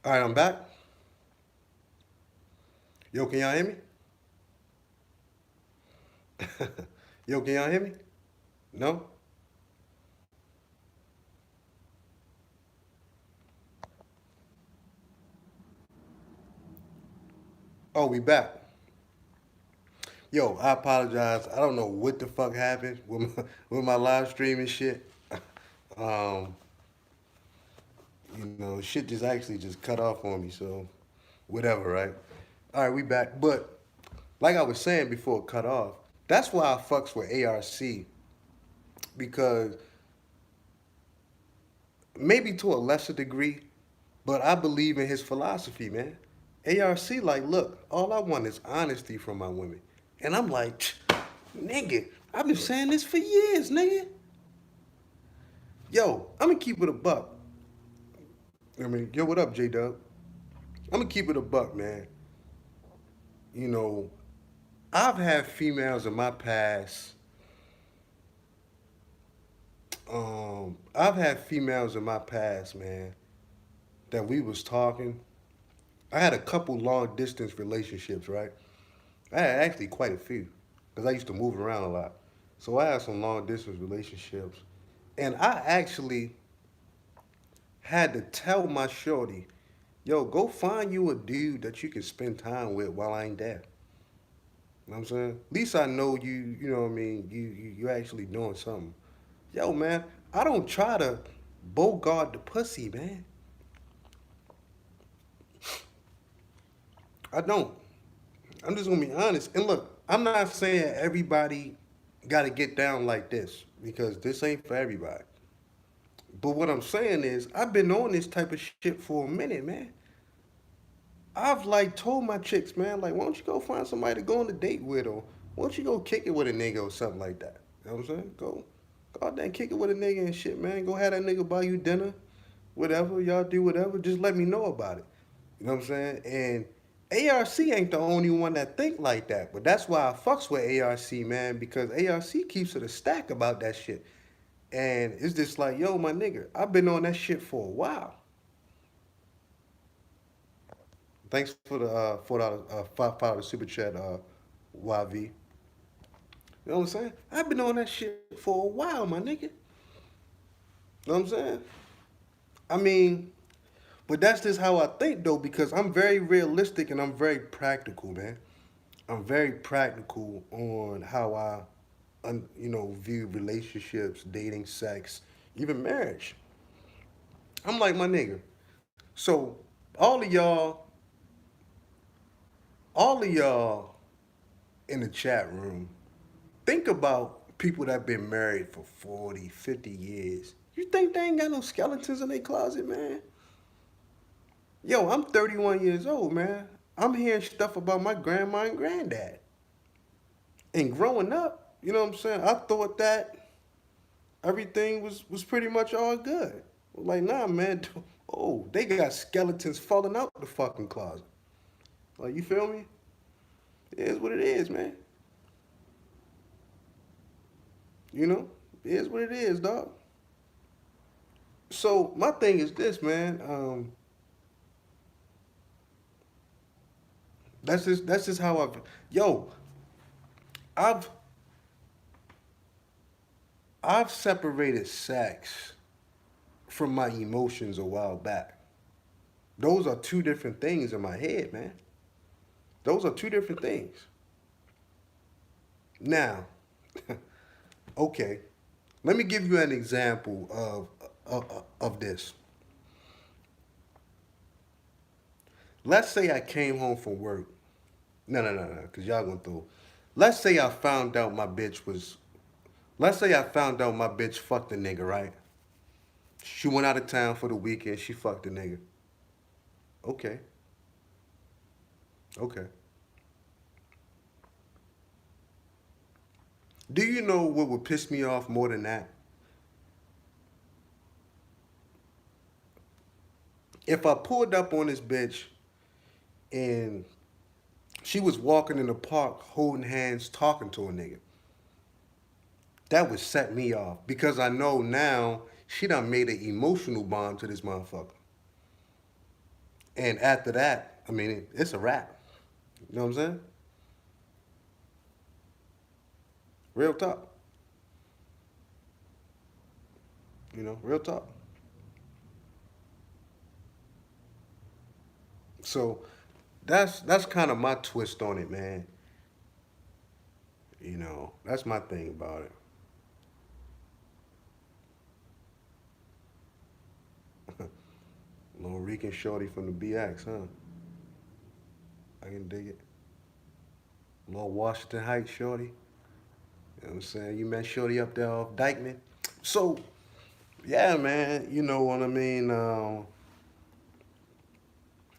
All right, I'm back. Yo, can y'all hear me? Yo, can y'all hear me? No? Oh, we back. Yo, I apologize. I don't know what the fuck happened with my live stream and shit. Um, shit just actually just cut off on me. So, whatever, right? All right, we back. But like I was saying before it cut off, that's why I fucks with ARC because maybe to a lesser degree, but I believe in his philosophy, man. ARC, like, look, all I want is honesty from my women. And I'm like, nigga, I've been saying this for years, nigga. Yo, I'm gonna keep it a buck. Yo, what up, J Dub? I'm gonna keep it a buck, man. You know, I've had females in my past. I've had females in my past, man, that we was talking. I had a couple long distance relationships, right? I had actually quite a few because I used to move around a lot. So I had some long distance relationships. And I actually had to tell my shorty, yo, go find you a dude that you can spend time with while I ain't there. You know what I'm saying? At least I know you know what I mean, you actually doing something. Yo, man, I don't try to bogart the pussy, man. I don't. I'm just gonna be honest. And look, I'm not saying everybody gotta get down like this because this ain't for everybody. But what I'm saying is, I've been on this type of shit for a minute, man. I've like told my chicks, man, like, why don't you go find somebody to go on a date with, or why don't you go kick it with a nigga or something like that? You know what I'm saying? Go out there and kick it with a nigga and shit, man. Go have that nigga buy you dinner, whatever y'all do, whatever. Just let me know about it. You know what I'm saying? And ARC ain't the only one that think like that, but that's why I fucks with ARC, man, because ARC keeps it a stack about that shit. And it's just like, yo, my nigga, I've been on that shit for a while. Thanks for the $5 super chat, YV. You know what I'm saying? I've been on that shit for a while, my nigga. You know what I'm saying? I mean, but that's just how I think though, because I'm very realistic and I'm very practical, man. I'm very practical on how view relationships, dating, sex, even marriage. I'm like my nigga. So all of y'all, all of y'all in the chat room, think about people that been married for 40, 50 years. You think they ain't got no skeletons in their closet, man? Yo, I'm 31 years old, man. I'm hearing stuff about my grandma and granddad. And growing up, you know what I'm saying? I thought that everything was pretty much all good. Like, nah, man. Oh, they got skeletons falling out the fucking closet. Like, you feel me? It is what it is, man. You know? It is what it is, dog. So my thing is this, man. That's just how yo, I've I've separated sex from my emotions a while back. Those are two different things in my head, man. Those are two different things. Now, okay, let me give you an example of this. Let's say I came home from work. No, because y'all gonna throw. Let's say I found out my bitch was. Let's say I found out my bitch fucked a nigga, right? She went out of town for the weekend. She fucked a nigga. Okay, okay. Do you know what would piss me off more than that? If I pulled up on this bitch and she was walking in the park holding hands talking to a nigga. That would set me off because I know now she done made an emotional bond to this motherfucker. And after that, I mean, it's a wrap. You know what I'm saying? Real talk. You know, real talk. So that's kind of my twist on it, man. You know, that's my thing about it. Little Rican shorty from the BX, huh? I can dig it. Little Washington Heights shorty. You know what I'm saying? You met shorty up there off Dykeman. So, yeah, man, you know what I mean?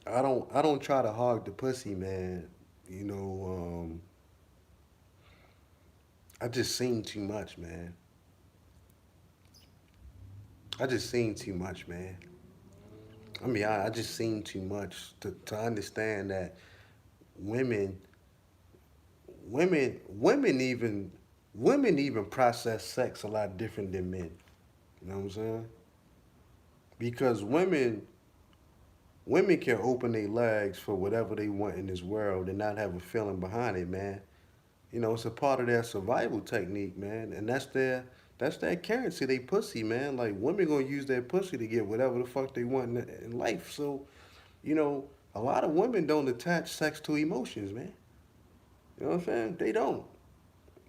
I don't try to hog the pussy, man. You know, I just seen too much, man. I just seen too much, man. I mean, I just seen too much to understand that women, women, women even process sex a lot different than men. You know what I'm saying? Because women can open their legs for whatever they want in this world and not have a feeling behind it, man. You know, it's a part of their survival technique, man, and that's their currency, they pussy, man. Like women gonna use their pussy to get whatever the fuck they want in life. So, you know, a lot of women don't attach sex to emotions, man. You know what I'm saying? They don't.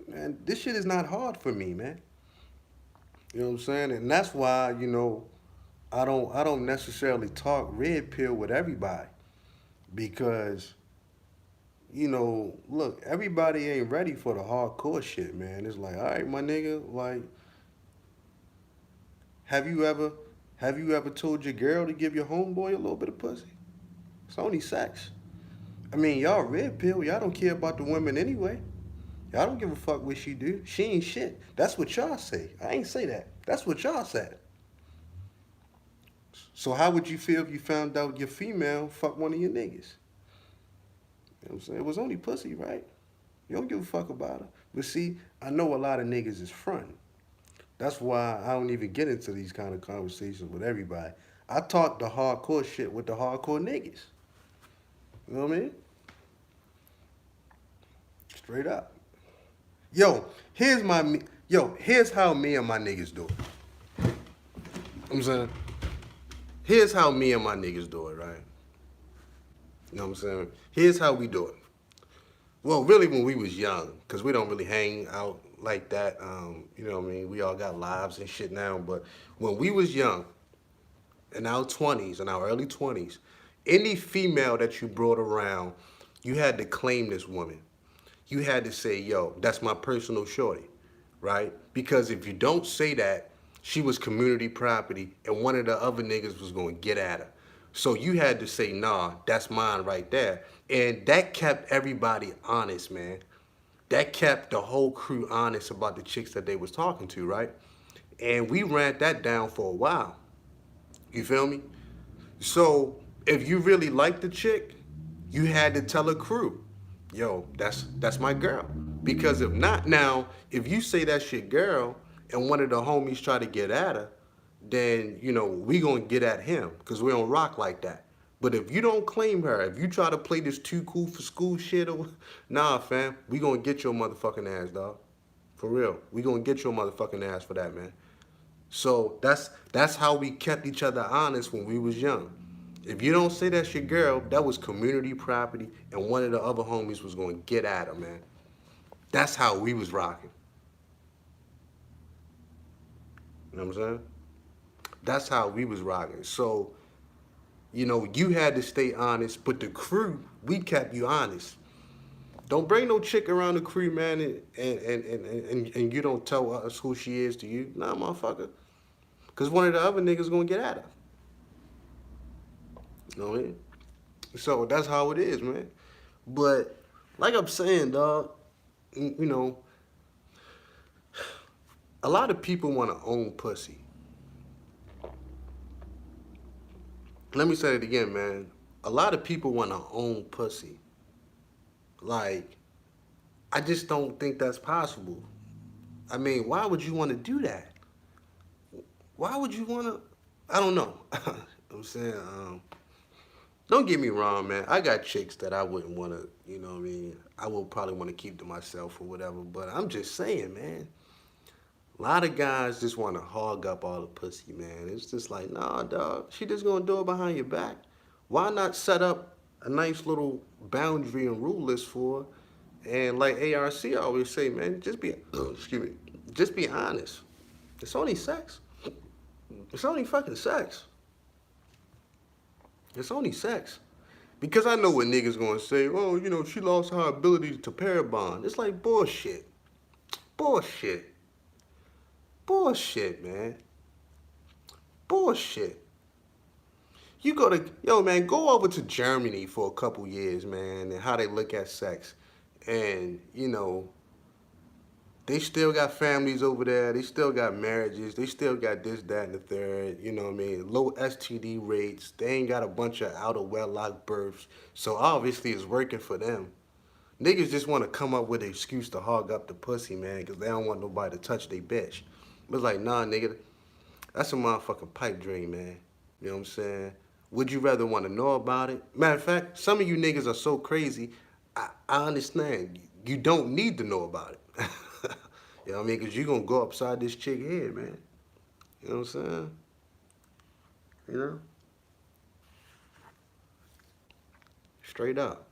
Man, this shit is not hard for me, man. You know what I'm saying? And that's why, you know, I don't necessarily talk red pill with everybody because look, everybody ain't ready for the hardcore shit, man. It's like, all right, my nigga, like, have you ever, have you ever told your girl to give your homeboy a little bit of pussy? It's only sex. I mean, y'all red pill, y'all don't care about the women anyway. Y'all don't give a fuck what she do. She ain't shit. That's what y'all say. I ain't say that. That's what y'all said. So how would you feel if you found out your female fuck one of your niggas? You know what I'm saying? It was only pussy, right? You don't give a fuck about her. But see, I know a lot of niggas is fronting. That's why I don't even get into these kind of conversations with everybody. I talk the hardcore shit with the hardcore niggas. You know what I mean? Straight up. Yo, here's how me and my niggas do it. I'm saying, here's how me and my niggas do it, right? You know what I'm saying? Here's how we do it. Well, really, when we was young, because we don't really hang out like that. You know what I mean? We all got lives and shit now. But when we was young, in our 20s, in our early 20s, any female that you brought around, you had to claim this woman. You had to say, yo, that's my personal shorty, right? Because if you don't say that, she was community property and one of the other niggas was gonna get at her. So you had to say, nah, that's mine right there. And that kept everybody honest, man. That kept the whole crew honest about the chicks that they was talking to, right? And we ran that down for a while. You feel me? So if you really liked the chick, you had to tell a crew, yo, that's my girl. Because if not, now if you say that's your girl and one of the homies try to get at her, then we gonna get at him because we don't rock like that. But if you don't claim her, if you try to play this too cool for school shit, or nah, fam, we gonna get your motherfucking ass, dog. For real, we gonna get your motherfucking ass for that, man. So that's how we kept each other honest when we was young. If you don't say that's your girl, that was community property, and one of the other homies was gonna get at her, man. That's how we was rocking. You know what I'm saying? That's how we was rocking. So, you had to stay honest, but the crew, we kept you honest. Don't bring no chick around the crew, man, and you don't tell us who she is to you. Nah, motherfucker. Because one of the other niggas gonna get at her. You know what I mean? So that's how it is, man. But like I'm saying, dog, you know, a lot of people want to own pussy. Let me say it again, man. A lot of people want to own pussy. Like, I just don't think that's possible. I mean, why would you want to do that? Why would you want to? I don't know. I'm saying, Don't get me wrong, man. I got chicks that I wouldn't want to, you know what I mean? I would probably want to keep to myself or whatever. But I'm just saying, man. A lot of guys just want to hog up all the pussy, man. It's just like, nah, dog. She just gonna do it behind your back. Why not set up a nice little boundary and rule list for her? And like ARC always say, man, just be, excuse me, just be honest. It's only sex. It's only fucking sex. It's only sex. Because I know what niggas gonna say, oh, you know, she lost her ability to pair bond. It's like bullshit. Bullshit. Bullshit, man. Bullshit. You go to, yo, man, go over to Germany for a couple years, man, and how they look at sex. And, you know, they still got families over there. They still got marriages. They still got this, that, and the third. You know what I mean? Low STD rates. They ain't got a bunch of out of wedlock births. So obviously it's working for them. Niggas just want to come up with an excuse to hog up the pussy, man, because they don't want nobody to touch their bitch. But it's like, nah, nigga, that's a motherfucking pipe dream, man. You know what I'm saying? Would you rather want to know about it? Matter of fact, some of you niggas are so crazy, I understand. You don't need to know about it. You know what I mean? Because you're going to go upside this chick head, man. You know what I'm saying? You know? Straight up.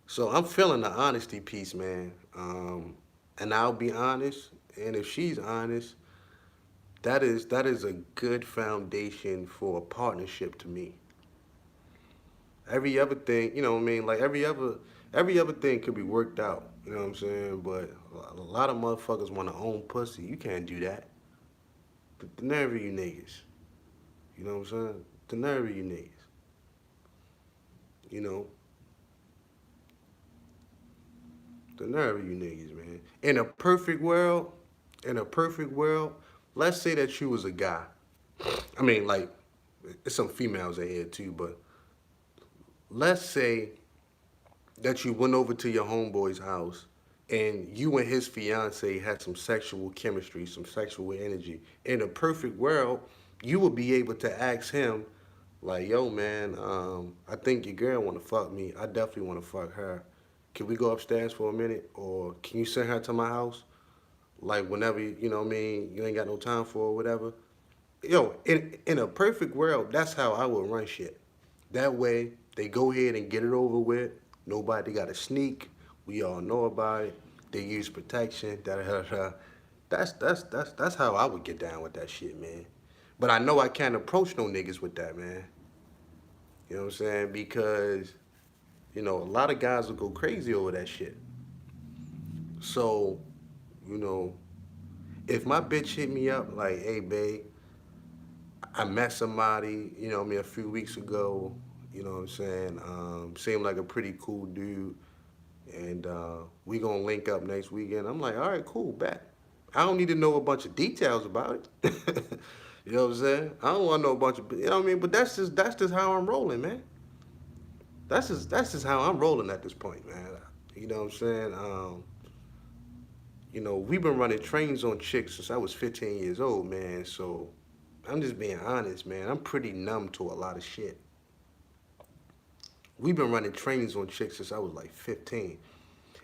So I'm feeling the honesty piece, man. And I'll be honest. And if she's honest, that is a good foundation for a partnership to me. Every other thing, you know what I mean? Like every other thing could be worked out. You know what I'm saying? But a lot of motherfuckers want to own pussy. You can't do that. The nerve of you niggas. You know what I'm saying? The nerve of you niggas. You know, the nerve of you niggas, man. In a perfect world, let's say that you was a guy. I mean, like, there's some females in here too, but let's say that you went over to your homeboy's house and you and his fiance had some sexual chemistry, some sexual energy. In a perfect world, you would be able to ask him, like, yo, man, I think your girl want to fuck me. I definitely want to fuck her. Can we go upstairs for a minute? Or can you send her to my house? Like, whenever, you know what I mean, you ain't got no time for or whatever. Yo, in a perfect world, that's how I would run shit. That way, they go ahead and get it over with. Nobody got to sneak. We all know about it. They use protection. Da da da da. That's how I would get down with that shit, man. But I know I can't approach no niggas with that, man. You know what I'm saying? Because you know a lot of guys will go crazy over that shit. So, you know, if my bitch hit me up like, hey, babe, I met somebody, you know what I mean, a few weeks ago, you know what I'm saying? Seemed like a pretty cool dude. And we gonna link up next weekend. I'm like, all right, cool, bet. I don't need to know a bunch of details about it. You know what I'm saying? I don't want to know a bunch of, you know what I mean? But that's just how I'm rolling, man. That's just how I'm rolling at this point, man. You know what I'm saying? You know, we've been running trains on chicks since I was 15 years old, man. So I'm just being honest, man. I'm pretty numb to a lot of shit. We've been running trains on chicks since I was like 15.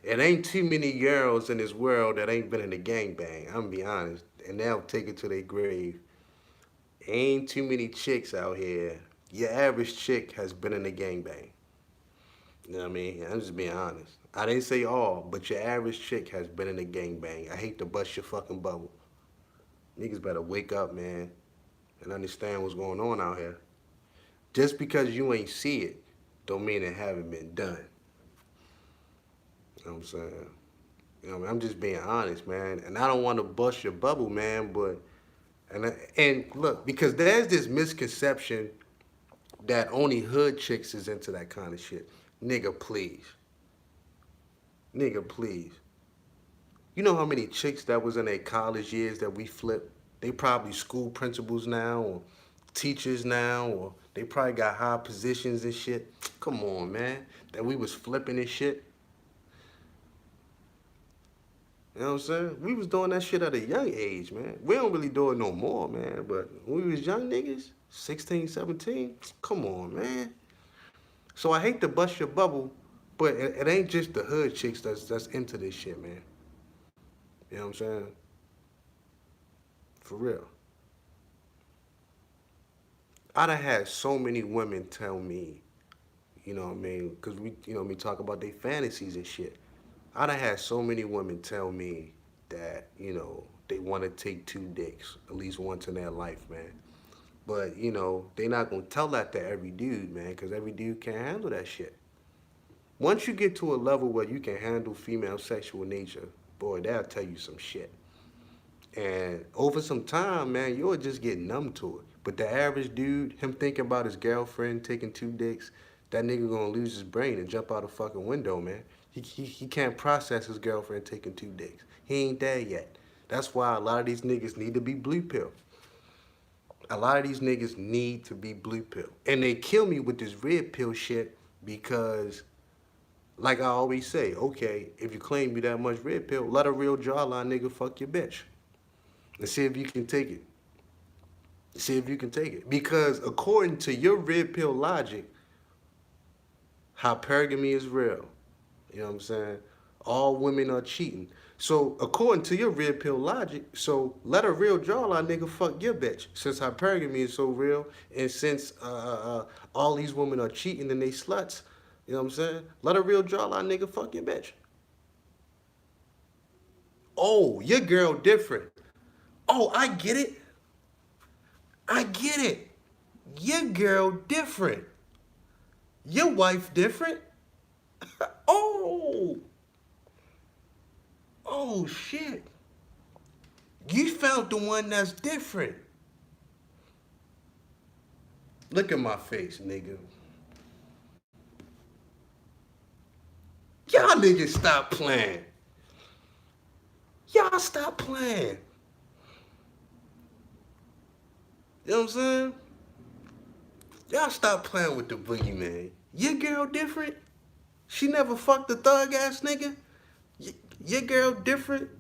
It ain't too many girls in this world that ain't been in a gangbang. I'm gonna be honest. And they'll take it to their grave. Ain't too many chicks out here. Your average chick has been in a gangbang. You know what I mean? I'm just being honest. I didn't say all, but your average chick has been in a gangbang. I hate to bust your fucking bubble. Niggas better wake up, man, and understand what's going on out here. Just because you ain't see it, don't mean it haven't been done. You know what I'm saying? You know what I mean? I'm just being honest, man. And I don't want to bust your bubble, man, but and look, because there's this misconception that only hood chicks is into that kind of shit. Nigga, please. Nigga, please. You know how many chicks that was in their college years that we flipped? They probably school principals now or teachers now or they probably got high positions and shit. Come on, man. That we was flipping and shit. You know what I'm saying? We was doing that shit at a young age, man. We don't really do it no more, man. But when we was young niggas, 16, 17, come on, man. So I hate to bust your bubble, but it ain't just the hood chicks that's into this shit, man. You know what I'm saying? For real. I done had so many women tell me, you know what I mean? Because we talk about their fantasies and shit. I done had so many women tell me that, they want to take two dicks at least once in their life, man. But, they not going to tell that to every dude, man, because every dude can't handle that shit. Once you get to a level where you can handle female sexual nature, boy, they'll tell you some shit. And over some time, man, you'll just get numb to it. But the average dude, him thinking about his girlfriend taking two dicks, that nigga gonna lose his brain and jump out a fucking window, man. He can't process his girlfriend taking two dicks. He ain't there yet. That's why a lot of these niggas need to be blue pill. A lot of these niggas need to be blue pill. And they kill me with this red pill shit because, like I always say, okay, if you claim you that much red pill, let a real jawline nigga fuck your bitch. And see if you can take it. See if you can take it. Because according to your red pill logic, hypergamy is real. You know what I'm saying? All women are cheating. So according to your red pill logic, so let a real jawline nigga fuck your bitch. Since hypergamy is so real, and since all these women are cheating and they sluts, you know what I'm saying? Let a real jawline nigga fuck your bitch. Oh, your girl different. Oh, I get it. I get it. Your girl different. Your wife different. Oh, oh shit. You found the one that's different. Look at my face, nigga. Y'all niggas stop playing. Y'all stop playing. You know what I'm saying? Y'all stop playing with the boogeyman. Your girl different? She never fucked a thug ass nigga? Your girl different?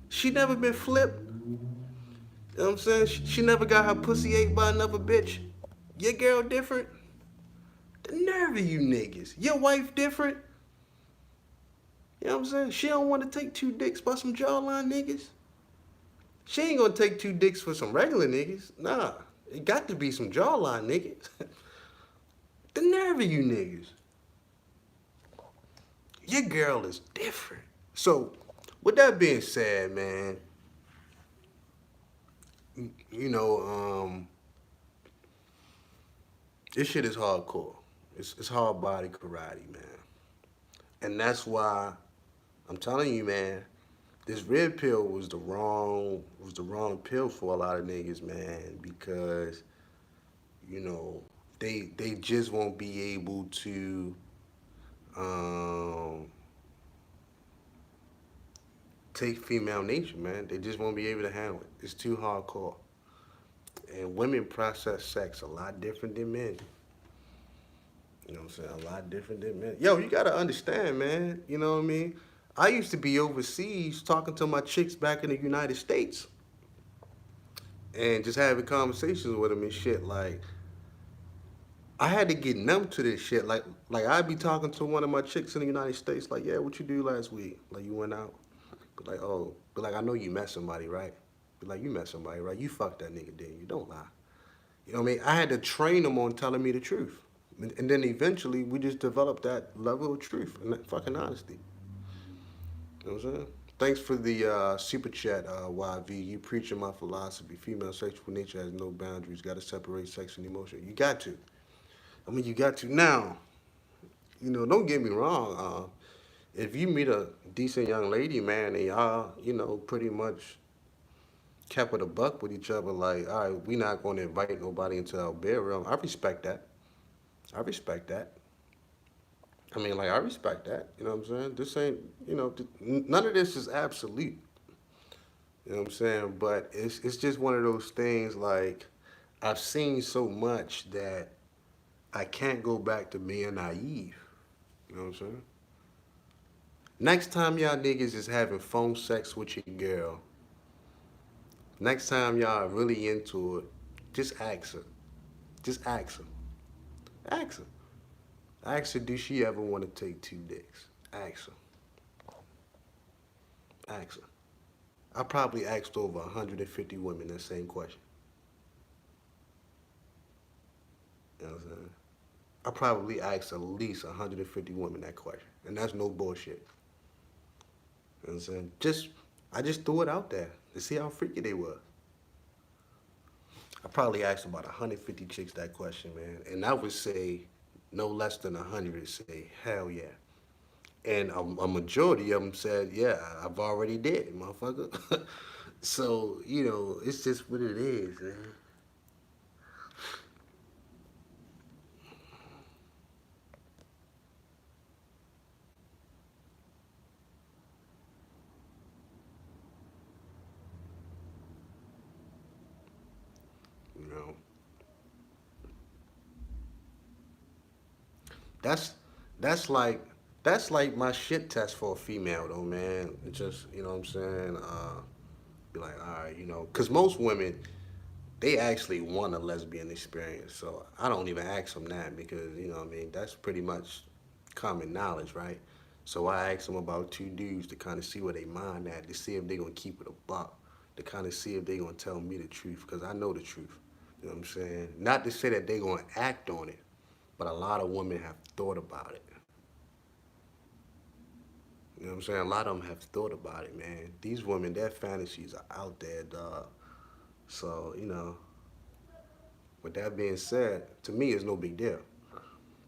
She never been flipped? You know what I'm saying? She never got her pussy ate by another bitch? Your girl different? The nerve of you niggas. Your wife different? You know what I'm saying? She don't want to take two dicks by some jawline niggas? She ain't gonna take two dicks for some regular niggas. Nah, it got to be some jawline niggas. The nerve of you niggas. Your girl is different. So, with that being said, man, you know, this shit is hardcore. It's hard body karate, man. And that's why I'm telling you, man, this red pill was the wrong pill for a lot of niggas, man, because you know they just won't be able to um, take female nature, man. They just won't be able to handle it. It's too hardcore. And women process sex a lot different than men. You know what I'm saying? A lot different than men. Yo, you gotta understand, man. You know what I mean? I used to be overseas talking to my chicks back in the United States and just having conversations with them and shit. Like, I had to get numb to this shit. Like I'd be talking to one of my chicks in the United States, like, yeah, what you do last week? Like, you went out? But like, oh, but like, I know you met somebody, right? But like, you met somebody, right? You fucked that nigga, didn't you? Don't lie. You know what I mean? I had to train them on telling me the truth. And then eventually we just developed that level of truth and that fucking honesty. You know what I'm saying? Thanks for the super chat, YV. You preaching my philosophy. Female sexual nature has no boundaries. Got to separate sex and emotion. You got to. I mean, you got to. Now, don't get me wrong. If you meet a decent young lady, man, and y'all, pretty much kept it a buck with each other, like, all right, we not going to invite nobody into our bedroom. I respect that. I respect that. I mean, like, I respect that. You know what I'm saying? This ain't, none of this is absolute. You know what I'm saying? But it's just one of those things, like, I've seen so much that I can't go back to being naive. You know what I'm saying? Next time y'all niggas is having phone sex with your girl, next time y'all really into it, just ask her. Just ask her. Ask her. Ask her, do she ever want to take two dicks? Ask her. Ask her. I probably asked over 150 women that same question. You know what I'm saying? I probably asked at least 150 women that question. And that's no bullshit. You know what I'm saying? I just threw it out there to see how freaky they were. I probably asked about 150 chicks that question, man. And I would say no less than 100 say, hell yeah. And a majority of them said, yeah, I've already did, motherfucker. So, it's just what it is, man. You know, that's that's like that's like my shit test for a female though, man. It just what I'm saying. Be like, all right, because most women they actually want a lesbian experience. So I don't even ask them that because what I mean that's pretty much common knowledge, right? So I ask them about two dudes to kind of see where they mind at, to see if they gonna keep it a buck, to kind of see if they gonna tell me the truth because I know the truth. You know what I'm saying? Not to say that they gonna act on it, but a lot of women have thought about it. You know what I'm saying? A lot of them have thought about it, man. These women, their fantasies are out there, dog. So, with that being said, to me, it's no big deal.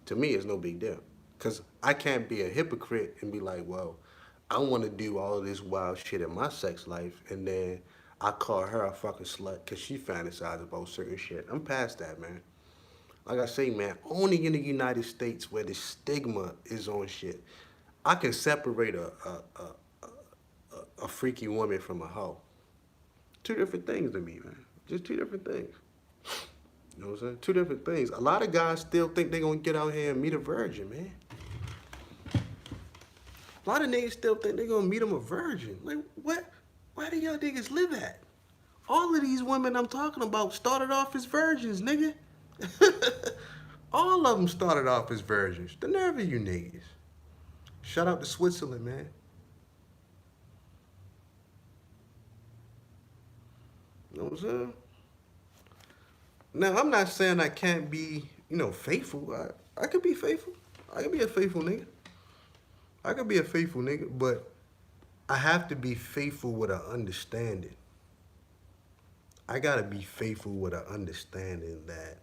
To me, it's no big deal. Because I can't be a hypocrite and be like, well, I want to do all of this wild shit in my sex life, and then I call her a fucking slut because she fantasizes about certain shit. I'm past that, man. Like I say, man, only in the United States where the stigma is on shit. I can separate a freaky woman from a hoe. Two different things to me, man. Just two different things. You know what I'm saying? Two different things. A lot of guys still think they're gonna get out here and meet a virgin, man. A lot of niggas still think they're gonna meet them a virgin. Like, what? Where do y'all niggas live at? All of these women I'm talking about started off as virgins, nigga. All of them started off as virgins. The nerve of you niggas. Shout out to Switzerland, man. You know what I'm saying? Now, I'm not saying I can't be, faithful. I could be faithful. I could be a faithful nigga. I could be a faithful nigga, but I have to be faithful with an understanding. I gotta be faithful with an understanding that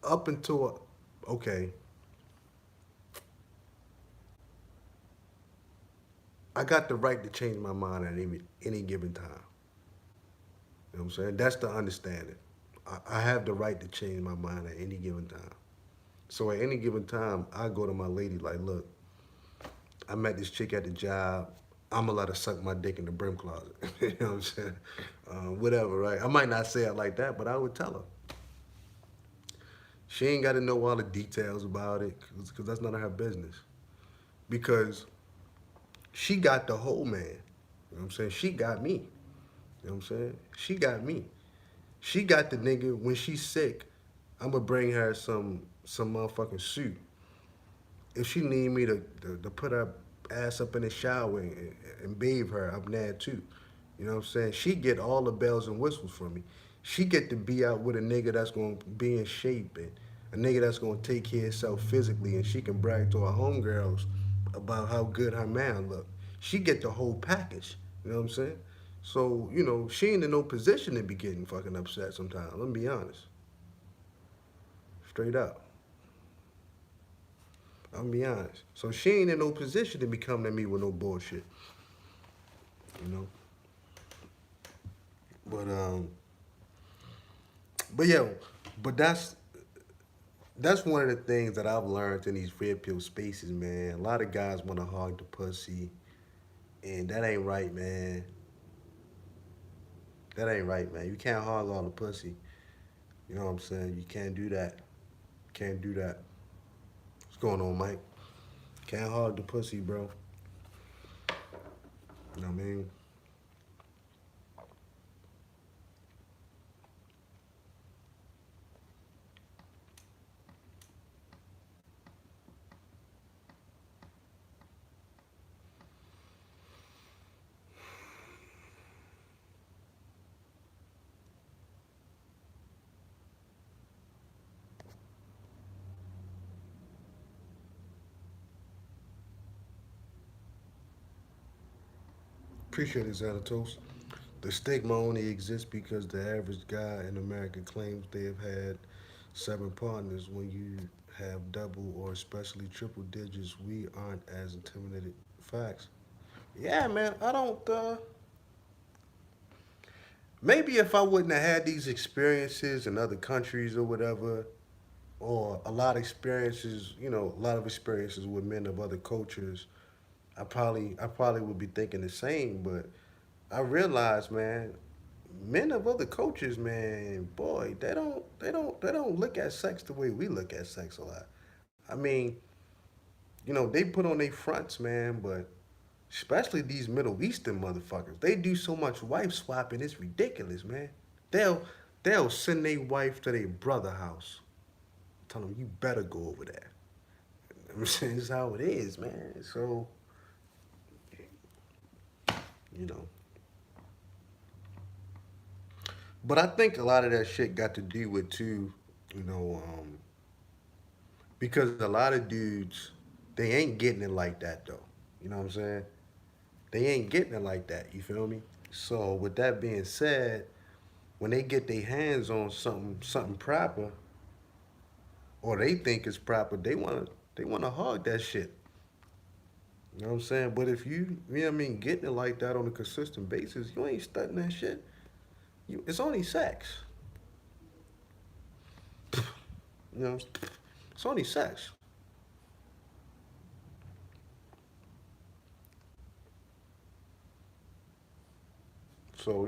up until, okay, I got the right to change my mind at any given time. You know what I'm saying? That's the understanding. I have the right to change my mind at any given time. So at any given time, I go to my lady like, look, I met this chick at the job. I'm gonna let her suck my dick in the brim closet. You know what I'm saying? Whatever, right? I might not say it like that, but I would tell her. She ain't got to know all the details about it because that's none of her business. Because she got the whole man. You know what I'm saying? She got me. You know what I'm saying? She got me. She got the nigga when she's sick. I'm gonna bring her some motherfucking suit. If she need me to put her ass up in the shower and bathe her, I'm there too. You know what I'm saying? She get all the bells and whistles from me. She get to be out with a nigga that's gonna be in shape and a nigga that's gonna take care of herself physically, and she can brag to her homegirls about how good her man look. She get the whole package. You know what I'm saying? So, she ain't in no position to be getting fucking upset sometimes. Let me be honest. Straight up. I'm be honest. So she ain't in no position to be coming at me with no bullshit. You know? But but yeah, but that's one of the things that I've learned in these red pill spaces, man. A lot of guys want to hog the pussy, and that ain't right, man. That ain't right, man. You can't hog all the pussy. You know what I'm saying? You can't do that. Can't do that. What's going on, Mike? Can't hog the pussy, bro. You know what I mean? Appreciate it, Xanatos. The stigma only exists because the average guy in America claims they have had seven partners. When you have double or especially triple digits, we aren't as intimidated. Facts. Yeah, man. I don't. Maybe if I wouldn't have had these experiences in other countries or whatever, or a lot of experiences, a lot of experiences with men of other cultures, I probably would be thinking the same. But I realize, man, men of other cultures, man, boy, they don't look at sex the way we look at sex a lot. I mean, they put on their fronts, man, but especially these Middle Eastern motherfuckers, they do so much wife swapping, it's ridiculous, man. They'll they'll send their wife to their brother house, tell them you better go over there. I'm saying this is how it is, man. So, you know. But I think a lot of that shit got to do with too, you know, because a lot of dudes, they ain't getting it like that though. You know what I'm saying? They ain't getting it like that. You feel me? So with that being said, when they get their hands on something proper, or they think it's proper, they wanna hog that shit. You know what I'm saying? But if you know what I mean, getting it like that on a consistent basis, you ain't studying that shit. It's only sex. You know, it's only sex. So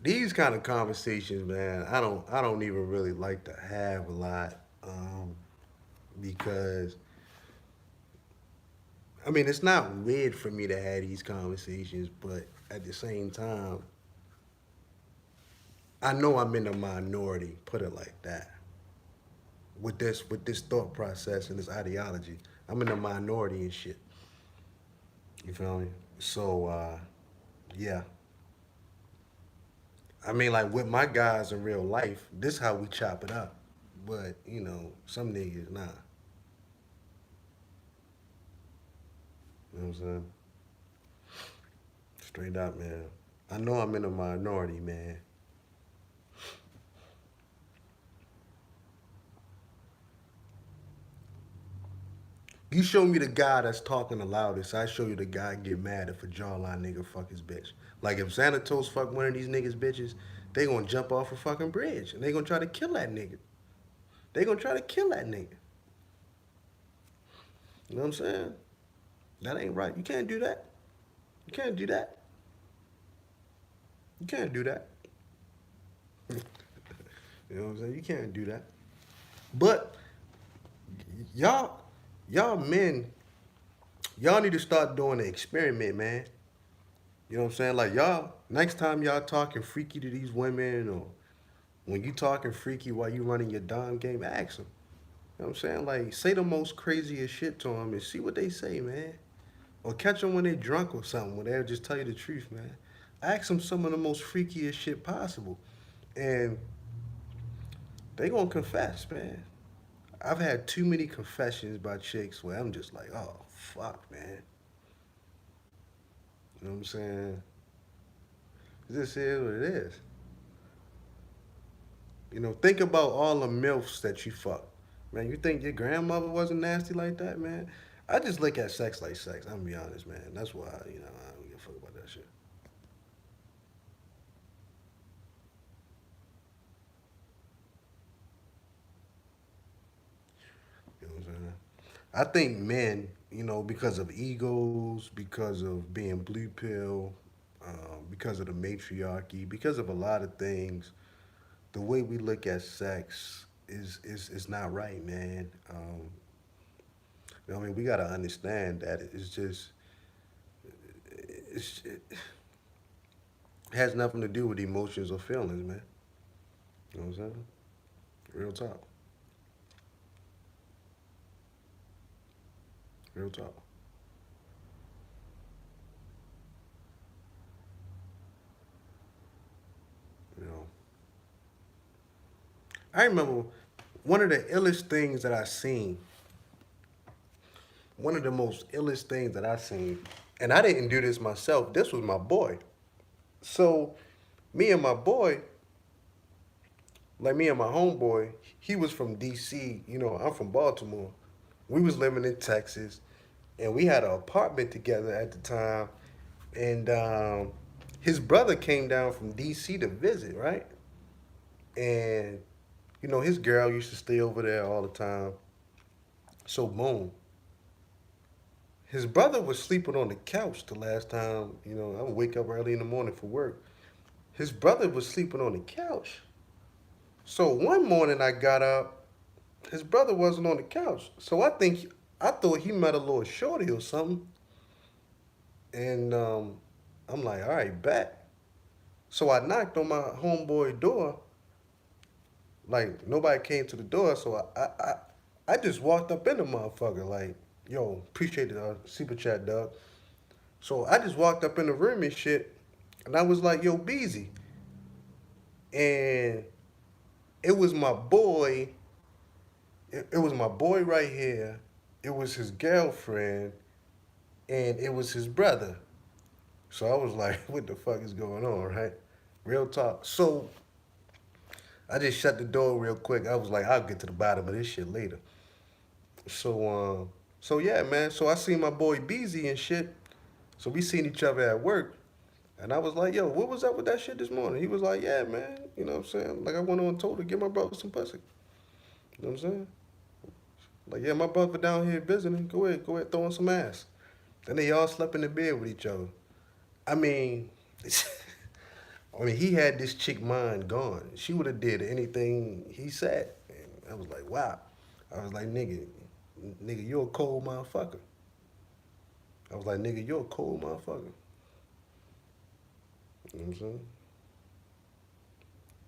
these kind of conversations, man, I don't even really like to have a lot, because I mean it's not weird for me to have these conversations, but at the same time, I know I'm in the minority. Put it like that. With this thought process and this ideology, I'm in the minority and shit. You feel me? So yeah, I mean like with my guys in real life, this how we chop it up. But some niggas nah. You know what I'm saying? Straight up, man. I know I'm in a minority, man. You show me the guy that's talking the loudest. I show you the guy get mad if a jawline nigga fuck his bitch. Like if Xanatos fuck one of these niggas bitches, they gonna jump off a fucking bridge and they gonna try to kill that nigga. They gonna try to kill that nigga. You know what I'm saying? That ain't right. You can't do that. You can't do that. You can't do that. You know what I'm saying? You can't do that. But y'all, y'all men, y'all need to start doing the experiment, man. You know what I'm saying? Like y'all, next time y'all talking freaky to these women, or when you talking freaky while you running your dom game, ask them. You know what I'm saying? Like say the most craziest shit to them and see what they say, man. Or catch them when they drunk or something, when they'll just tell you the truth, man. Ask them some of the most freakiest shit possible, and they gonna confess, man. I've had too many confessions by chicks where I'm just like, oh fuck, man. You know what I'm saying? This is what it is. Think about all the MILFs that you fuck. Man, you think your grandmother wasn't nasty like that, man? I just look at sex like sex. I'm gonna be honest, man. That's why, I don't give a fuck about that shit. You know what I'm saying? I think men, because of egos, because of being blue pill, because of the matriarchy, because of a lot of things, the way we look at sex is not right, man. I mean, we gotta understand that it's just it has nothing to do with emotions or feelings, man. You know what I'm saying? Real talk, real talk. You know, I remember one of the illest things that I seen. One of the most illest things that I seen, and I didn't do this myself. This was my boy. So, me and my boy, like me and my homeboy, he was from D.C. You know, I'm from Baltimore. We was living in Texas, and we had an apartment together at the time. And his brother came down from D.C. to visit, right? And you know, his girl used to stay over there all the time. So boom, his brother was sleeping on the couch the last time. You know, I would wake up early in the morning for work. His brother was sleeping on the couch. So one morning I got up, his brother wasn't on the couch. So I thought he met a little shorty or something. And I'm like, all right, bet. So I knocked on my homeboy door. Like nobody came to the door, so I just walked up in the motherfucker. Like, yo, appreciate the super chat, dog. So I just walked up in the room and shit, and I was like, yo, Beezy. And it was my boy. It was my boy right here. It was his girlfriend, and it was his brother. So I was like, what the fuck is going on, right? Real talk. So I just shut the door real quick. I was like, I'll get to the bottom of this shit later. So so yeah, man. So I seen my boy Beezy and shit. So we seen each other at work. And I was like, yo, what was up with that shit this morning? He was like, yeah, man. You know what I'm saying? Like I went on and told her, get my brother some pussy. You know what I'm saying? Like, yeah, my brother down here visiting. Go ahead, throw in some ass. Then they all slept in the bed with each other. I mean, I mean, he had this chick mind gone. She would have did anything he said. And I was like, wow. I was like, nigga, you're a cold motherfucker. I was like, nigga, you're a cold motherfucker. You know what I'm saying?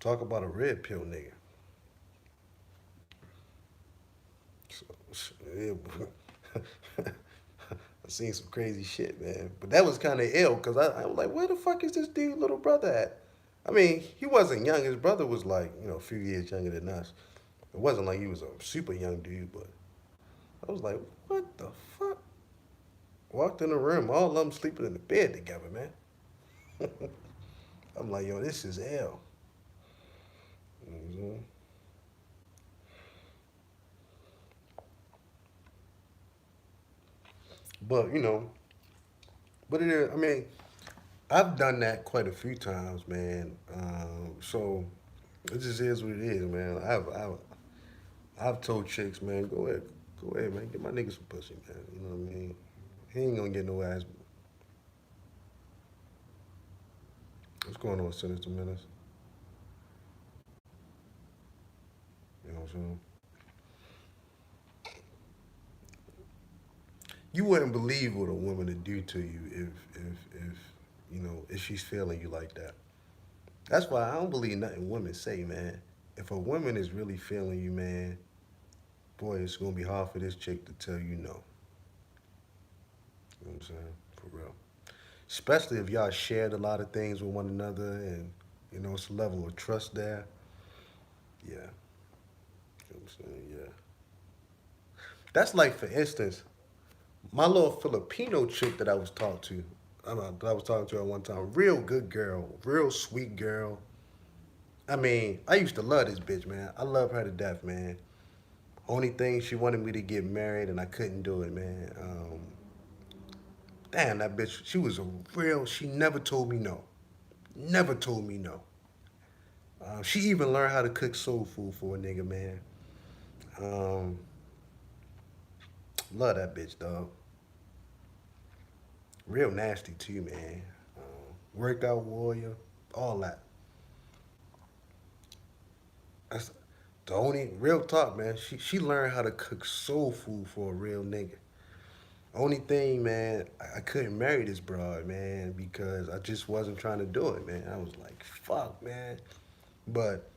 Talk about a red pill nigga. So, yeah, I seen some crazy shit, man. But that was kind of ill because I was like, where the fuck is this dude little brother at? I mean, he wasn't young. His brother was like, you know, a few years younger than us. It wasn't like he was a super young dude, but I was like, what the fuck? Walked in the room, all of them sleeping in the bed together, man. I'm like, yo, this is L. Mm-hmm. But, you know, but it is, I mean, I've done that quite a few times, man. So it just is what it is, man. I've told chicks, man, go ahead, man, get my nigga some pussy, man. You know what I mean? He ain't gonna get no ass. What's going on, Sinister Menace? You know what I'm saying? You wouldn't believe what a woman would do to you if you know if she's feeling you like that. That's why I don't believe nothing women say, man. If a woman is really feeling you, man, boy, it's gonna be hard for this chick to tell you no. You know what I'm saying? For real. Especially if y'all shared a lot of things with one another and you know it's a level of trust there. Yeah. You know what I'm saying? Yeah. That's like for instance, my little Filipino chick that I was talking to. That I was talking to at one time. Real good girl, real sweet girl. I mean, I used to love this bitch, man. I love her to death, man. Only thing she wanted me to get married, and I couldn't do it, man. Damn, that bitch. She was a real. She never told me no. Never told me no. She even learned how to cook soul food for a nigga, man. Um, love that bitch, dog. Real nasty too, man. Workout warrior, all that. That's, The only real talk, man. She learned how to cook soul food for a real nigga. Only thing, man, I couldn't marry this broad, man, because I just wasn't trying to do it, man. I was like, fuck, man. But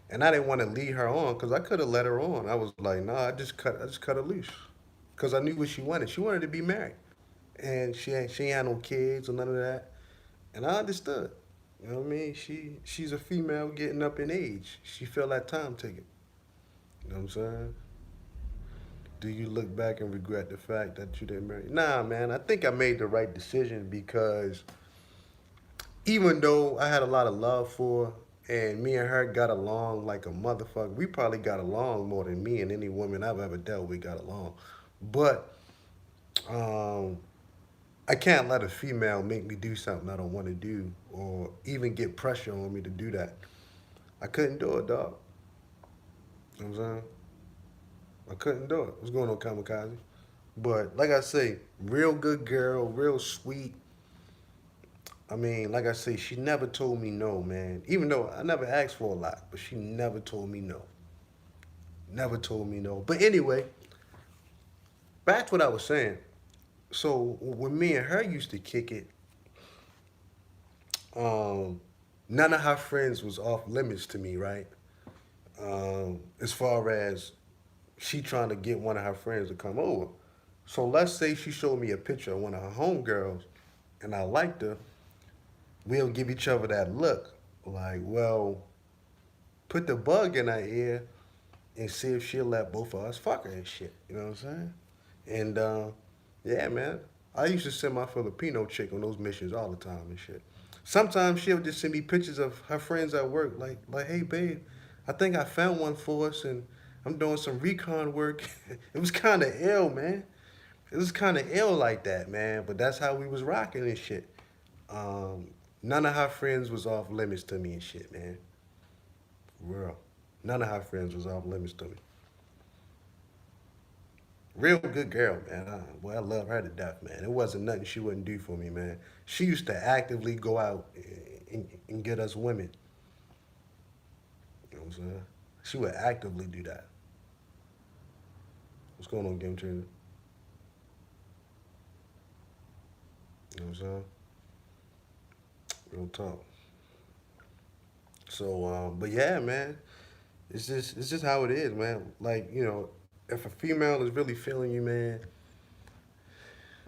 and I didn't want to lead her on because I could have let her on. I was like, nah, I just cut her loose because I knew what she wanted. She wanted to be married, and she ain't had no kids or none of that. And I understood. You know what I mean? She's a female getting up in age. She felt that time ticket. You know what I'm saying? Do you look back and regret the fact that you didn't marry? Nah, man. I think I made the right decision because even though I had a lot of love for her, and me and her got along like a motherfucker, we probably got along more than me and any woman I've ever dealt with got along. But um, I can't let a female make me do something I don't want to do or even get pressure on me to do that. I couldn't do it, dog. You know what I'm saying? I couldn't do it. What's going on, Kamikaze? But like I say, real good girl, real sweet. I mean, like I say, she never told me no, man. Even though I never asked for a lot, but she never told me no. Never told me no. But anyway, back to what I was saying. So when me and her used to kick it, um, none of her friends was off limits to me, right? As far as she trying to get one of her friends to come over. So let's say she showed me a picture of one of her homegirls and I liked her, we'll give each other that look. Like, well, put the bug in her ear and see if she'll let both of us fuck her and shit. You know what I'm saying? And yeah, man, I used to send my Filipino chick on those missions all the time and shit. Sometimes she'll just send me pictures of her friends at work, like, hey babe, I think I found one for us, and I'm doing some recon work. It was kind of ill, man. It was kind of ill like that, man. But that's how we was rocking and shit. Um, None of her friends was off limits to me and shit, man. Real. None of her friends was off limits to me. Real good girl, man. Boy, I love her to death, man. It wasn't nothing she wouldn't do for me, man. She used to actively go out and get us women. You know what I'm saying? She would actively do that. What's going on, Game Changer? You know what I'm saying? Real talk. So, but yeah, man, it's just how it is, man. Like, you know, if a female is really feeling you, man,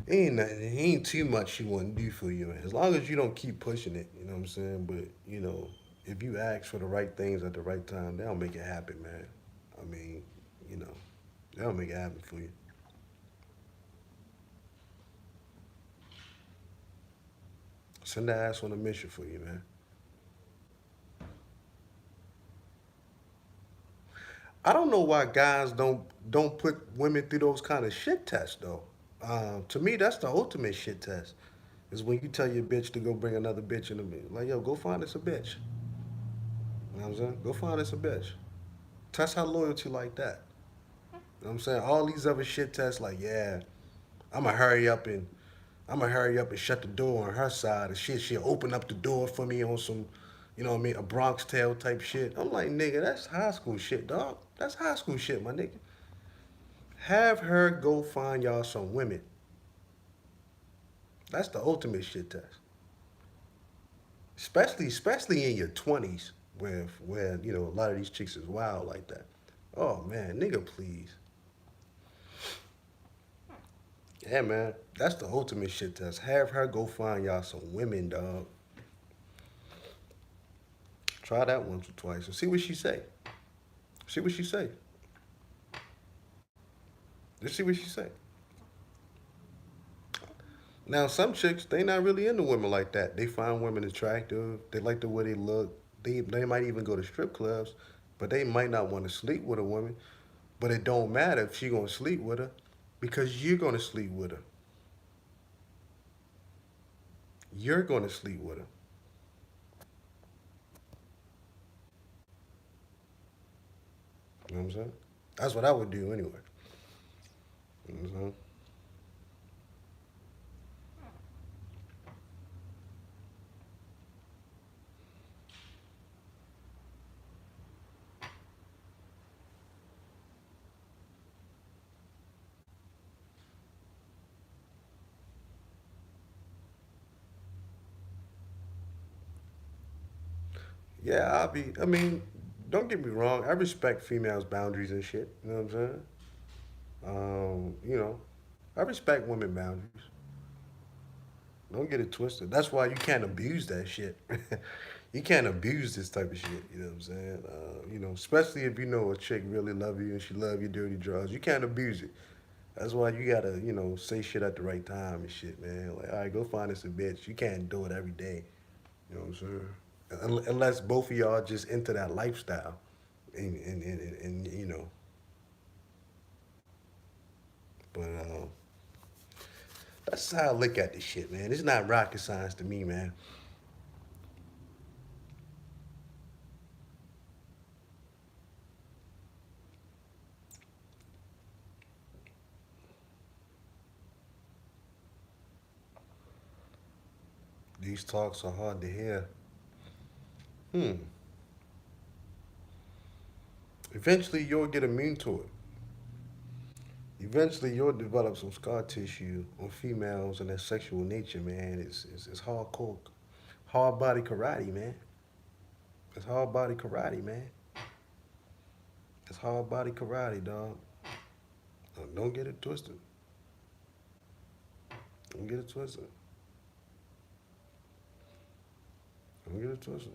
ain't too much she wouldn't do for you, man. As long as you don't keep pushing it, you know what I'm saying. But you know, if you ask for the right things at the right time, they'll make it happen, man. I mean, you know, they'll make it happen for you. Send that ass on a mission for you, man. I don't know why guys don't put women through those kind of shit tests though. To me, that's the ultimate shit test. Is when you tell your bitch to go bring another bitch in the bed. Like, yo, go find us a bitch. You know what I'm saying? Go find us a bitch. Test her loyalty like that. You know what I'm saying? All these other shit tests, like, yeah, I'ma hurry up and I'ma hurry up and shut the door on her side. And she'll open up the door for me on some, you know what I mean, a Bronx Tale type shit. I'm like, nigga, that's high school shit, dog. That's high school shit, my nigga. Have her go find y'all some women. That's the ultimate shit test. Especially in your 20s, where you know a lot of these chicks is wild like that. Oh man, nigga, please. Yeah, man, that's the ultimate shit test. Have her go find y'all some women, dog. Try that once or twice and see what she say. See what she say. Just see what she say. Now, some chicks they not really into women like that. They find women attractive. They like the way they look. They might even go to strip clubs, but they might not want to sleep with a woman. But it don't matter if she gonna sleep with her, because you're gonna sleep with her. You're gonna sleep with her. You know what I'm saying? That's what I would do anyway. You know what I'm saying? Yeah, I mean, don't get me wrong. I respect females' boundaries and shit. You know what I'm saying? You know, I respect women boundaries. Don't get it twisted. That's why you can't abuse that shit. You can't abuse this type of shit. You know what I'm saying? Especially if you know a chick really love you and she love your dirty drugs. You can't abuse it. That's why you gotta, say shit at the right time and shit, man. Like, all right, go find us a bitch. You can't do it every day. You know what I'm saying? Unless both of y'all just into that lifestyle, and but that's how I look at this shit, man. It's not rocket science to me, man. These talks are hard to hear. Hmm. Eventually, you'll get immune to it. Eventually, you'll develop some scar tissue on females and their sexual nature, man. It's hardcore, hard body karate, man. It's hard body karate, man. It's hard body karate, dog. Don't get it twisted. Don't get it twisted. Don't get it twisted.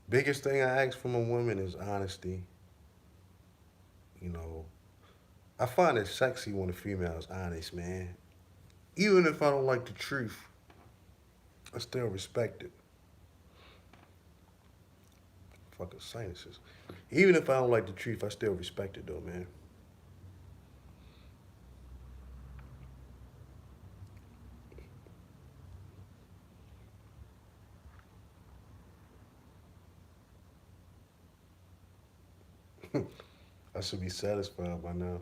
Biggest thing I ask from a woman is honesty. You know, I find it sexy when a female is honest, man. Even if I don't like the truth, I still respect it. Fucking sinuses. Even if I don't like the truth, I still respect it though, man. I should be satisfied by now.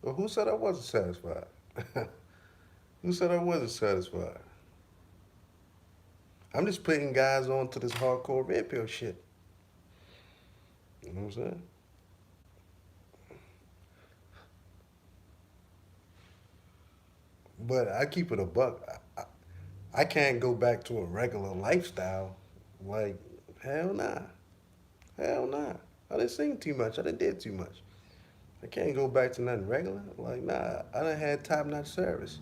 Well, who said I wasn't satisfied? Who said I wasn't satisfied? I'm just putting guys on to this hardcore red pill shit. You know what I'm saying? But I keep it a buck. I can't go back to a regular lifestyle. Like, hell nah. Hell nah. I didn't sing too much. I done did too much. I can't go back to nothing regular. Like, nah. I done had top notch service.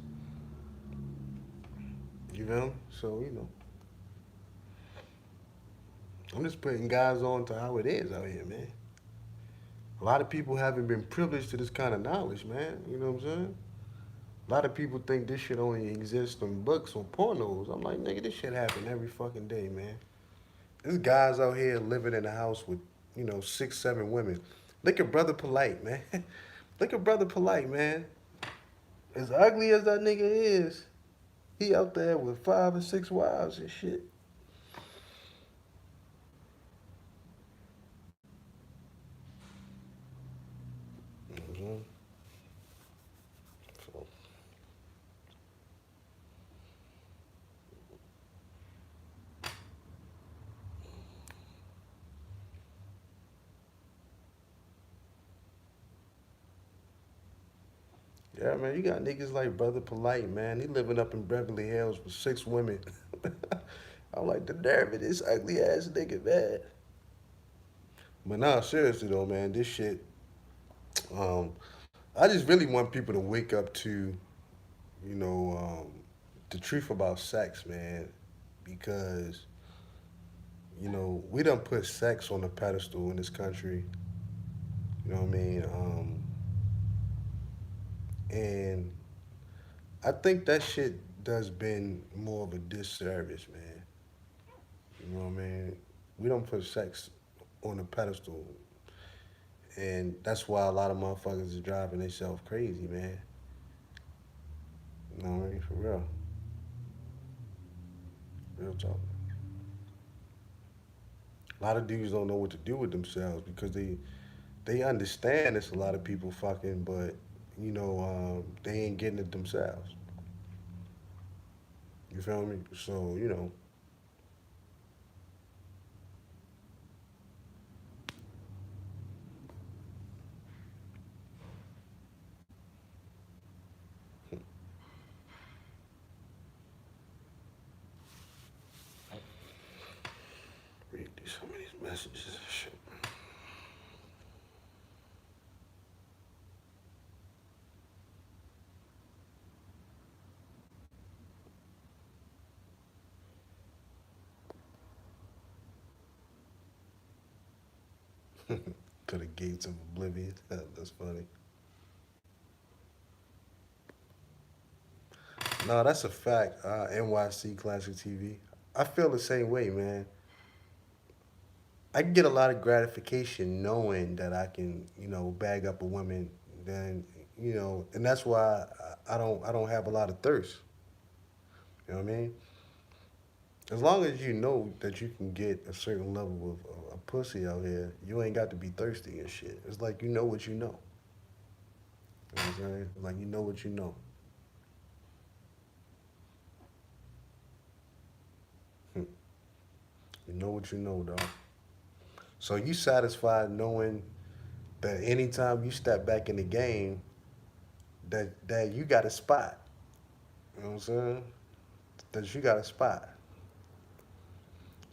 You know? So, I'm just putting guys on to how it is out here, man. A lot of people haven't been privileged to this kind of knowledge, man. You know what I'm saying? A lot of people think this shit only exists in books or pornos. I'm like, nigga, this shit happen every fucking day, man. There's guys out here living in a house with, 6, 7 women. Look at Brother Polite, man. Look at Brother Polite, man. As ugly as that nigga is, he out there with 5 and 6 wives and shit. Mhm. So, yeah, man, you got niggas like Brother Polite, man. He living up in Beverly Hills with 6 women. I'm like, the nerve of this ugly ass nigga, man. But nah, seriously though, man, this shit, um, I just really want people to wake up to, you know, um, the truth about sex, man, because we done put sex on a pedestal in this country. You know what I mean? And I think that shit does been more of a disservice, man. You know what I mean? We don't put sex on a pedestal, and that's why a lot of motherfuckers is driving themselves crazy, man. You know what I mean? For real, real talk. A lot of dudes don't know what to do with themselves because they understand it's a lot of people fucking, but they ain't getting it themselves. You feel me? So Messages. Shit. To the gates of oblivion. That's funny. No, that's a fact. NYC Classic TV. I feel the same way, man. I get a lot of gratification knowing that I can, bag up a woman. Then, and that's why I don't have a lot of thirst. You know what I mean? As long as you know that you can get a certain level of pussy out here, you ain't got to be thirsty and shit. It's like you know what you know. You know what I'm saying? Like you know what you know. You know what you know, dog. So you satisfied knowing that anytime you step back in the game, that you got a spot. You know what I'm saying? That you got a spot.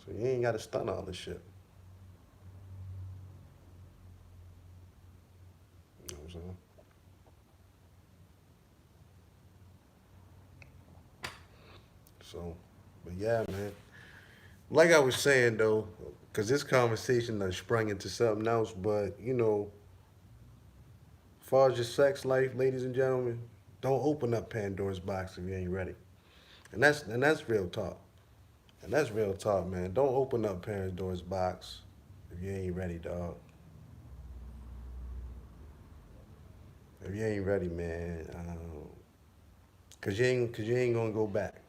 So you ain't got to stunt all this shit. You know what I'm saying? So, but yeah, man. Like I was saying though, because this conversation done sprung into something else, but as far as your sex life, ladies and gentlemen, don't open up Pandora's box if you ain't ready. And that's real talk. And that's real talk, man. Don't open up Pandora's box if you ain't ready, dog. If you ain't ready, man, cause you ain't gonna go back.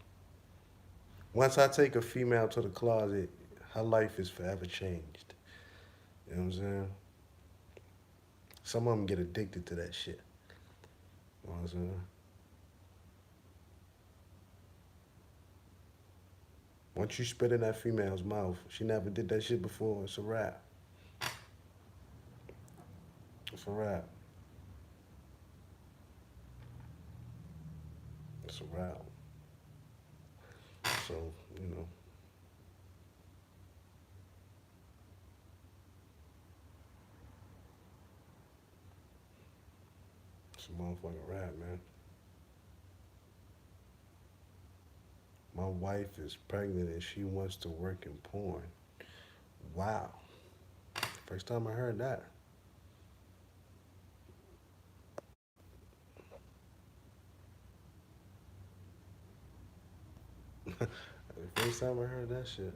Once I take a female to the closet, her life is forever changed. You know what I'm saying? Some of them get addicted to that shit. You know what I'm saying? Once you spit in that female's mouth, she never did that shit before. It's a wrap. It's a wrap. It's a wrap. So you know, it's a motherfucking wrap, man. My wife is pregnant and she wants to work in porn. Wow. First time I heard that. First time I heard that shit.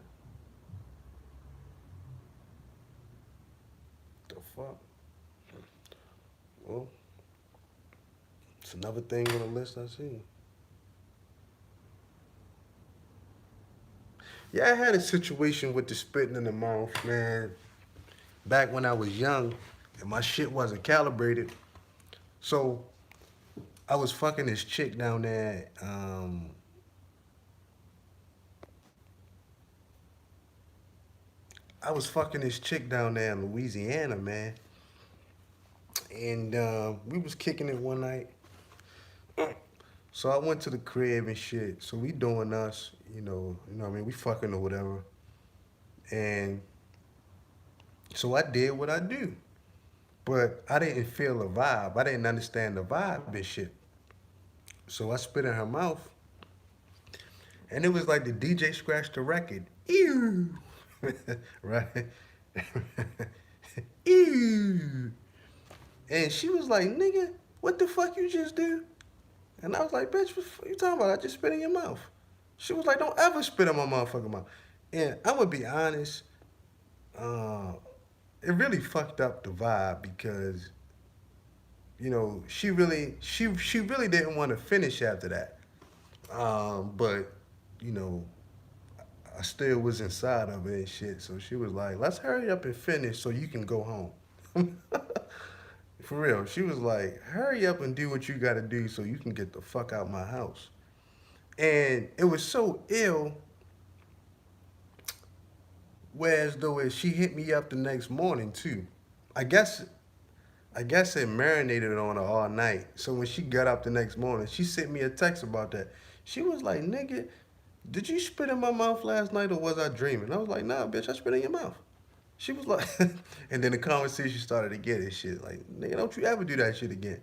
The fuck? Well, it's another thing on the list I see. Yeah, I had a situation with the spitting in the mouth, man. Back when I was young and my shit wasn't calibrated. So I was fucking this chick down there. I was fucking this chick down there in Louisiana, man. And we was kicking it one night. So I went to the crib and shit. So we doing us, what I mean, we fucking or whatever. And so I did what I do. But I didn't feel the vibe. I didn't understand the vibe and shit. So I spit in her mouth. And it was like the DJ scratched the record. Ew. Right? Ew. And she was like, nigga, what the fuck you just do? And I was like, bitch, what you talking about? I just spit in your mouth. She was like, don't ever spit in my motherfucking mouth. And I'm gonna be honest, uh, it really fucked up the vibe because, she really didn't want to finish after that. But, you know, I still was inside of it and shit. So she was like, let's hurry up and finish so you can go home. For real. She was like, hurry up and do what you gotta do so you can get the fuck out my house. And it was so ill, whereas though she hit me up the next morning too. I guess I guess it marinated on her all night. So when she got up the next morning, she sent me a text about that. She was like, nigga, did you spit in my mouth last night or was I dreaming? I was like, nah, bitch, I spit in your mouth. She was like, and then the conversation started again and shit. Like, nigga, don't you ever do that shit again.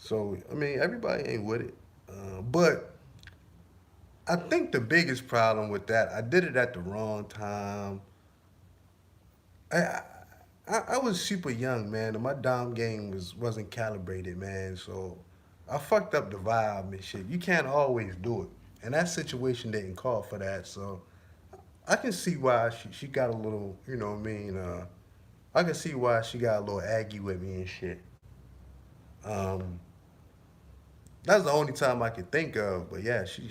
So, I mean, everybody ain't with it. But I think the biggest problem with that, I did it at the wrong time. I, I was super young, man, and my dom game wasn't calibrated, man. So I fucked up the vibe and shit. You can't always do it, and that situation didn't call for that. So I can see why she got a little, you know what I mean. I can see why she got a little aggy with me and shit. Um, that's the only time I could think of. But yeah, she,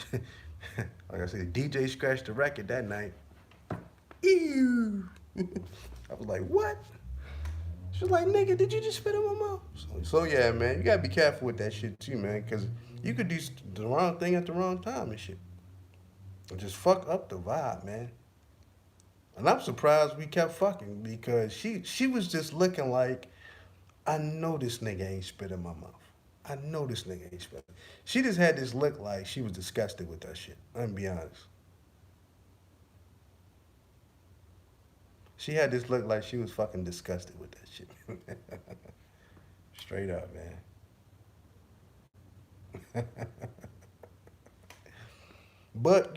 like I said, DJ scratched the record that night. Ew. I was like, what? She was like, nigga, did you just spit in my mouth? So yeah, man, you gotta be careful with that shit too, man, because you could do the wrong thing at the wrong time and shit. And just fuck up the vibe, man. And I'm surprised we kept fucking because she was just looking like, I know this nigga ain't spit in my mouth. I know this nigga ain't spit. She just had this look like she was disgusted with that shit. I'm gonna be honest. She had this look like she was fucking disgusted with that shit. Straight up, man. But,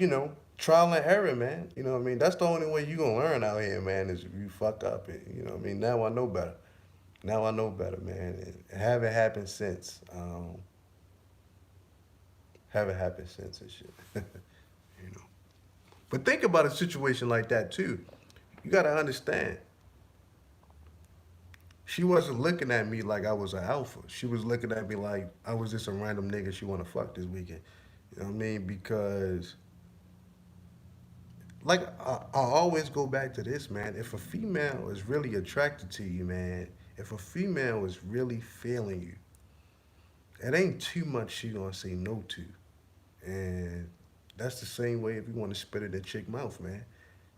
trial and error, man. You know what I mean? That's the only way you gonna learn out here, man, is if you fuck up. And, you know what I mean? Now I know better. Now I know better, man. And haven't happened since. Haven't happened since and shit. you know. But think about a situation like that too. You gotta understand. She wasn't looking at me like I was an alpha. She was looking at me like I was just a random nigga she wanna fuck this weekend. You know what I mean? Because like I always go back to this, man. If a female is really attracted to you, man, if a female is really feeling you, it ain't too much she gonna say no to. And that's the same way if you want to spit in a chick mouth, man.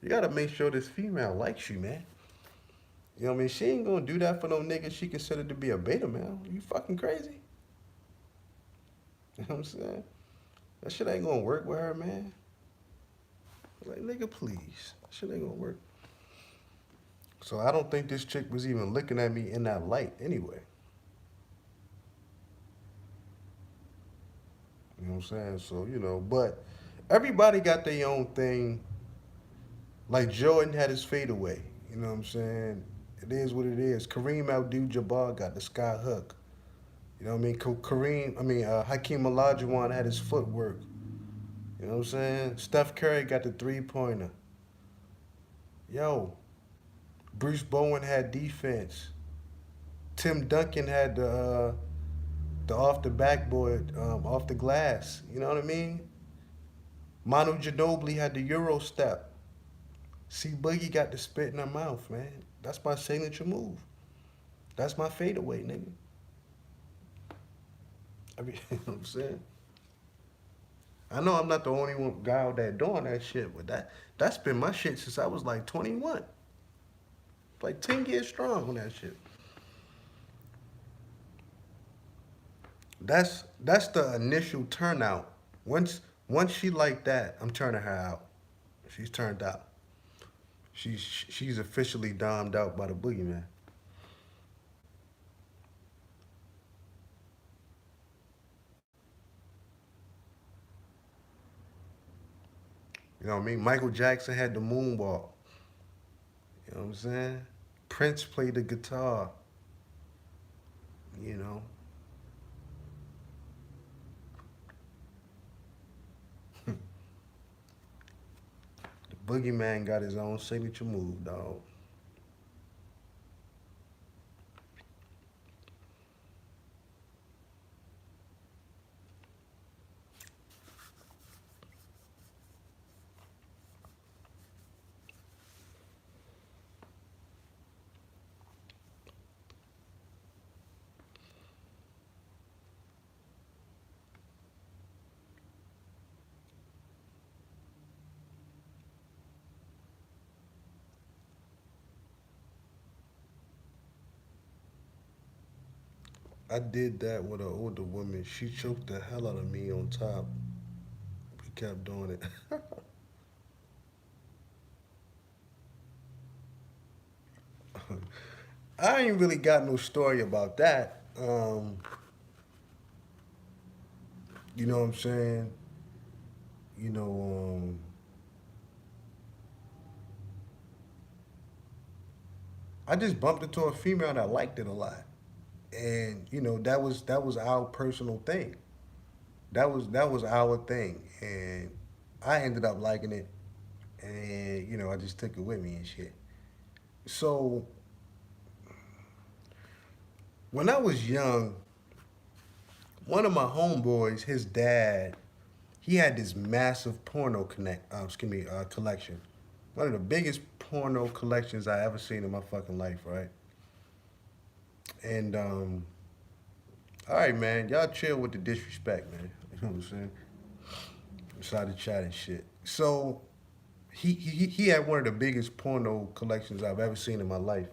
You gotta make sure this female likes you, man. You know what I mean? She ain't gonna do that for no nigga she considered to be a beta male. You fucking crazy? You know what I'm saying? That shit ain't gonna work with her, man. Like, nigga, please. That shit ain't gonna work. So I don't think this chick was even looking at me in that light anyway. You know what I'm saying? So, but everybody got their own thing. Like Jordan had his fadeaway. You know what I'm saying? It is what it is. Kareem Abdul-Jabbar got the sky hook. You know what I mean? Hakeem Olajuwon had his footwork. You know what I'm saying? Steph Curry got the three-pointer. Yo, Bruce Bowen had defense. Tim Duncan had the off the backboard, off the glass. You know what I mean? Manu Ginobili had the Euro step. See, Boogie got the spit in her mouth, man. That's my signature move. That's my fadeaway, nigga. You know what I'm saying? I know I'm not the only one guy out there doing that shit, but that's been my shit since I was like 21. Like 10 years strong on that shit. That's the initial turnout. Once she like that, I'm turning her out. She's turned out. She's officially domed out by the boogeyman. You know what I mean? Michael Jackson had the moonwalk. You know what I'm saying? Prince played the guitar. You know. The boogeyman got his own signature move, dog. I did that with an older woman. She choked the hell out of me on top. We kept doing it. I ain't really got no story about that. You know what I'm saying? You know, I just bumped into a female and I liked it a lot, and that was our personal thing. That was our thing, and I ended up liking it, and I just took it with me and shit. So when I was young, one of my homeboys, his dad, he had this massive collection. One of the biggest porno collections I ever seen in my fucking life, right? And all right, man, y'all chill with the disrespect, man. You know what I'm saying? Inside the chat and shit. So he had one of the biggest porno collections I've ever seen in my life.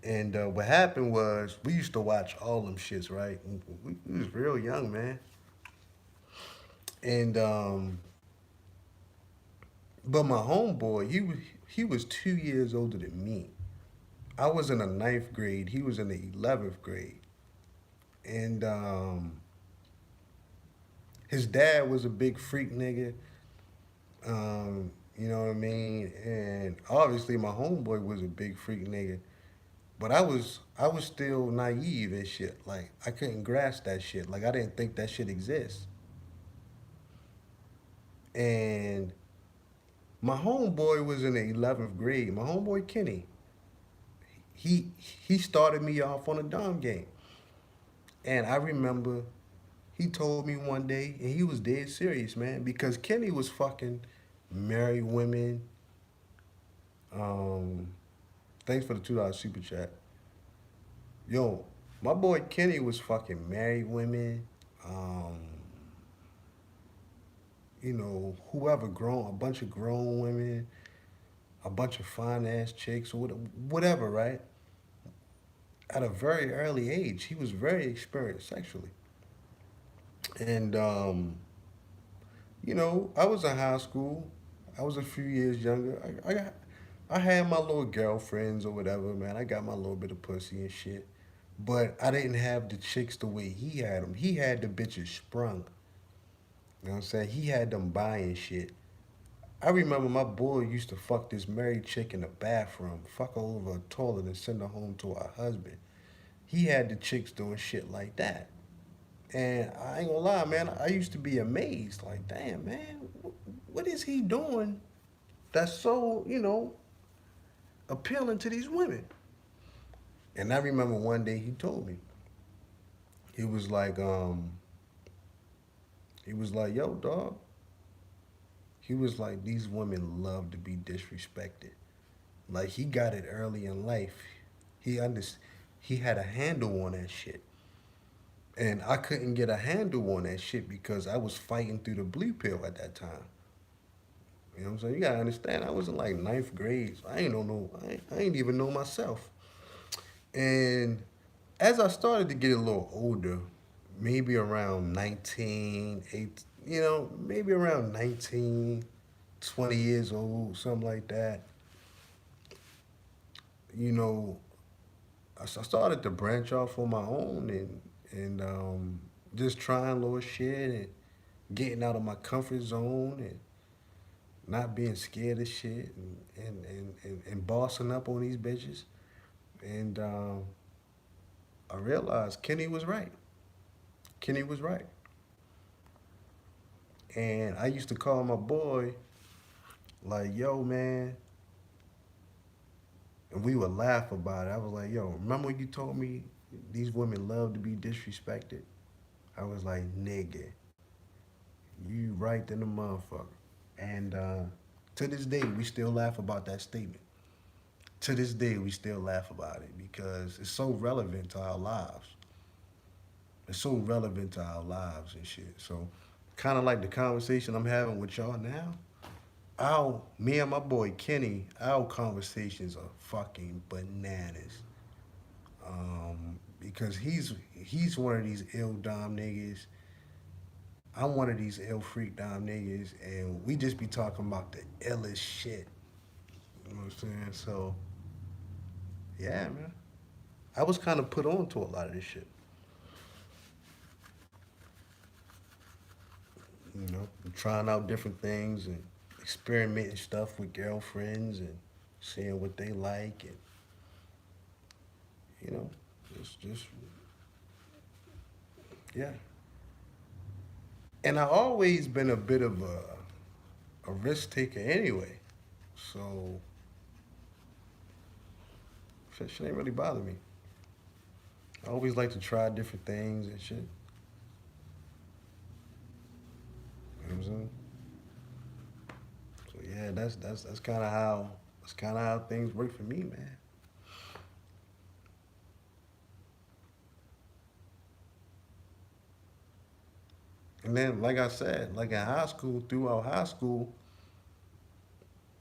And what happened was we used to watch all them shits, right? We was real young, man. And but my homeboy, he was 2 years older than me. I was in the ninth grade. He was in the 11th grade. And his dad was a big freak nigga. You know what I mean? And obviously my homeboy was a big freak nigga. But I was still naive and shit. Like I couldn't grasp that shit. Like I didn't think that shit exists. And my homeboy was in the 11th grade. My homeboy Kenny, he started me off on a dom game. And I remember he told me one day, and he was dead serious, man, because Kenny was fucking married women. Um, Thanks for the $2 super chat. Yo, my boy Kenny was fucking married women. Um, Whoever grown, a bunch of grown women, a bunch of fine ass chicks, whatever, right? At a very early age, he was very experienced sexually. And I was in high school. I was a few years younger. I had my little girlfriends or whatever, man. I got my little bit of pussy and shit. But I didn't have the chicks the way he had them. He had the bitches sprung. You know what I'm saying? He had them buying shit. I remember my boy used to fuck this married chick in the bathroom, fuck her over a toilet and send her home to her husband. He had the chicks doing shit like that. And I ain't gonna lie, man, I used to be amazed. Like, damn, man, what is he doing that's so, appealing to these women? And I remember one day he told me, he was like, yo, dog. He was like, these women love to be disrespected. Like he got it early in life. He under, he had a handle on that shit. And I couldn't get a handle on that shit because I was fighting through the blue pill at that time. You know what I'm saying? You gotta understand, I was in like ninth grade. So I ain't even know myself. And as I started to get a little older, maybe around 19, 8, maybe around 19, 20 years old, something like that, you know, I started to branch off on my own and just trying little shit and getting out of my comfort zone and not being scared of shit and bossing up on these bitches. And I realized Kenny was right. Kenny was right. And I used to call my boy like, yo, man, and we would laugh about it. I was like, yo, remember when you told me these women love to be disrespected? I was like, nigga, you right in the motherfucker. And to this day, we still laugh about that statement. To this day, we still laugh about it because it's so relevant to our lives. It's so relevant to our lives and shit. So, kind of like the conversation I'm having with y'all now. Me and my boy Kenny, our conversations are fucking bananas. Because he's one of these ill dom niggas. I'm one of these ill freak dom niggas, and we just be talking about the illest shit. You know what I'm saying? So Yeah, man. I was kind of put on to a lot of this shit. You know, trying out different things and experimenting stuff with girlfriends and seeing what they like and you know, just yeah. And I always been a bit of a risk taker anyway, so shit ain't really bother me. I always like to try different things and shit. You know what I'm saying? So yeah, that's kind of how things work for me, man. And then, like I said, like in high school, throughout high school,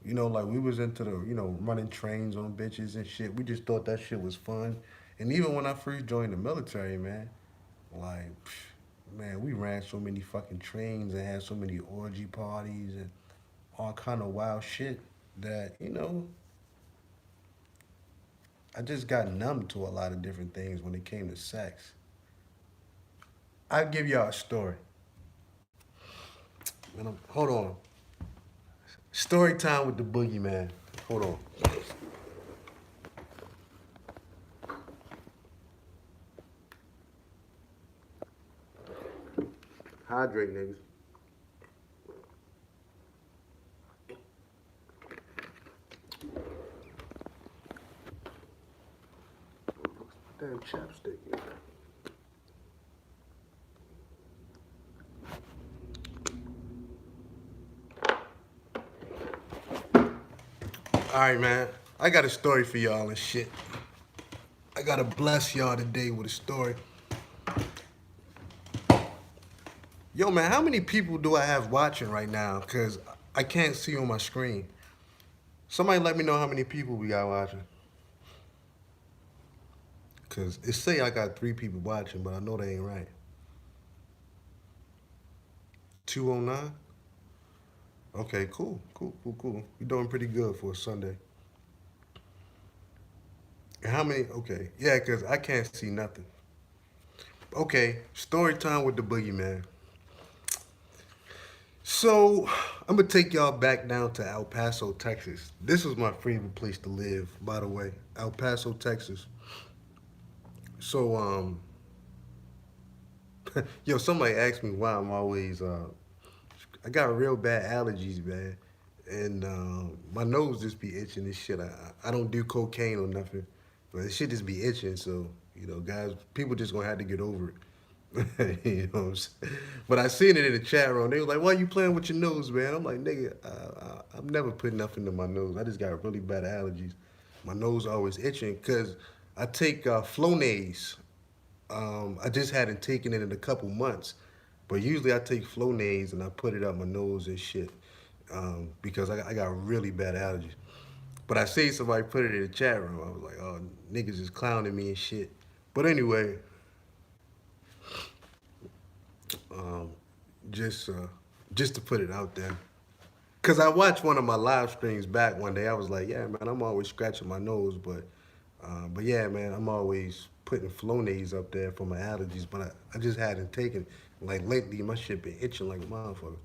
you know, like we was into the, you know, running trains on bitches and shit. We just thought that shit was fun. And even when I first joined the military, man, like, man, we ran so many fucking trains and had so many orgy parties and all kind of wild shit that, you know, I just got numb to a lot of different things when it came to sex. I'll give y'all a story. Hold on. Story time with the boogeyman. Hold on. Hydrate, niggas. Damn chapstick. Yeah. All right, man. I got a story for y'all and shit. I gotta bless y'all today with a story. Yo, man, how many people do I have watching right now? Cause I can't see on my screen. Somebody let me know how many people we got watching. Cause it say I got 3 people watching, but I know they ain't right. 209. Okay, cool, cool, cool, cool. You're doing pretty good for a Sunday. And how many? Okay, yeah, cause I can't see nothing. Okay, story time with the boogeyman. So I'm gonna take y'all back down to El Paso, Texas. This was my favorite place to live, by the way. El Paso, Texas. So yo, somebody asked me why I'm always I got real bad allergies, man, and my nose just be itching and shit. I don't do cocaine or nothing, but it shit just be itching. So you know, guys, people just gonna have to get over it. You know what I'm saying? But I seen it in the chat room. They was like, "Why you playing with your nose, man?" I'm like, "Nigga, I've never put nothing in my nose. I just got really bad allergies. My nose always itching because I take Flonase. I just hadn't taken it in a couple months, but usually I take Flonase and I put it up my nose and shit because I got really bad allergies. But I see somebody put it in the chat room. I was like, oh, niggas is clowning me and shit. But anyway, um, just uh, just to put it out there. Cause I watched one of my live streams back one day. I was like, yeah, man, I'm always scratching my nose, but yeah, man, I'm always putting Flonase up there for my allergies. But I just hadn't taken like lately. My shit been itching like a motherfucker.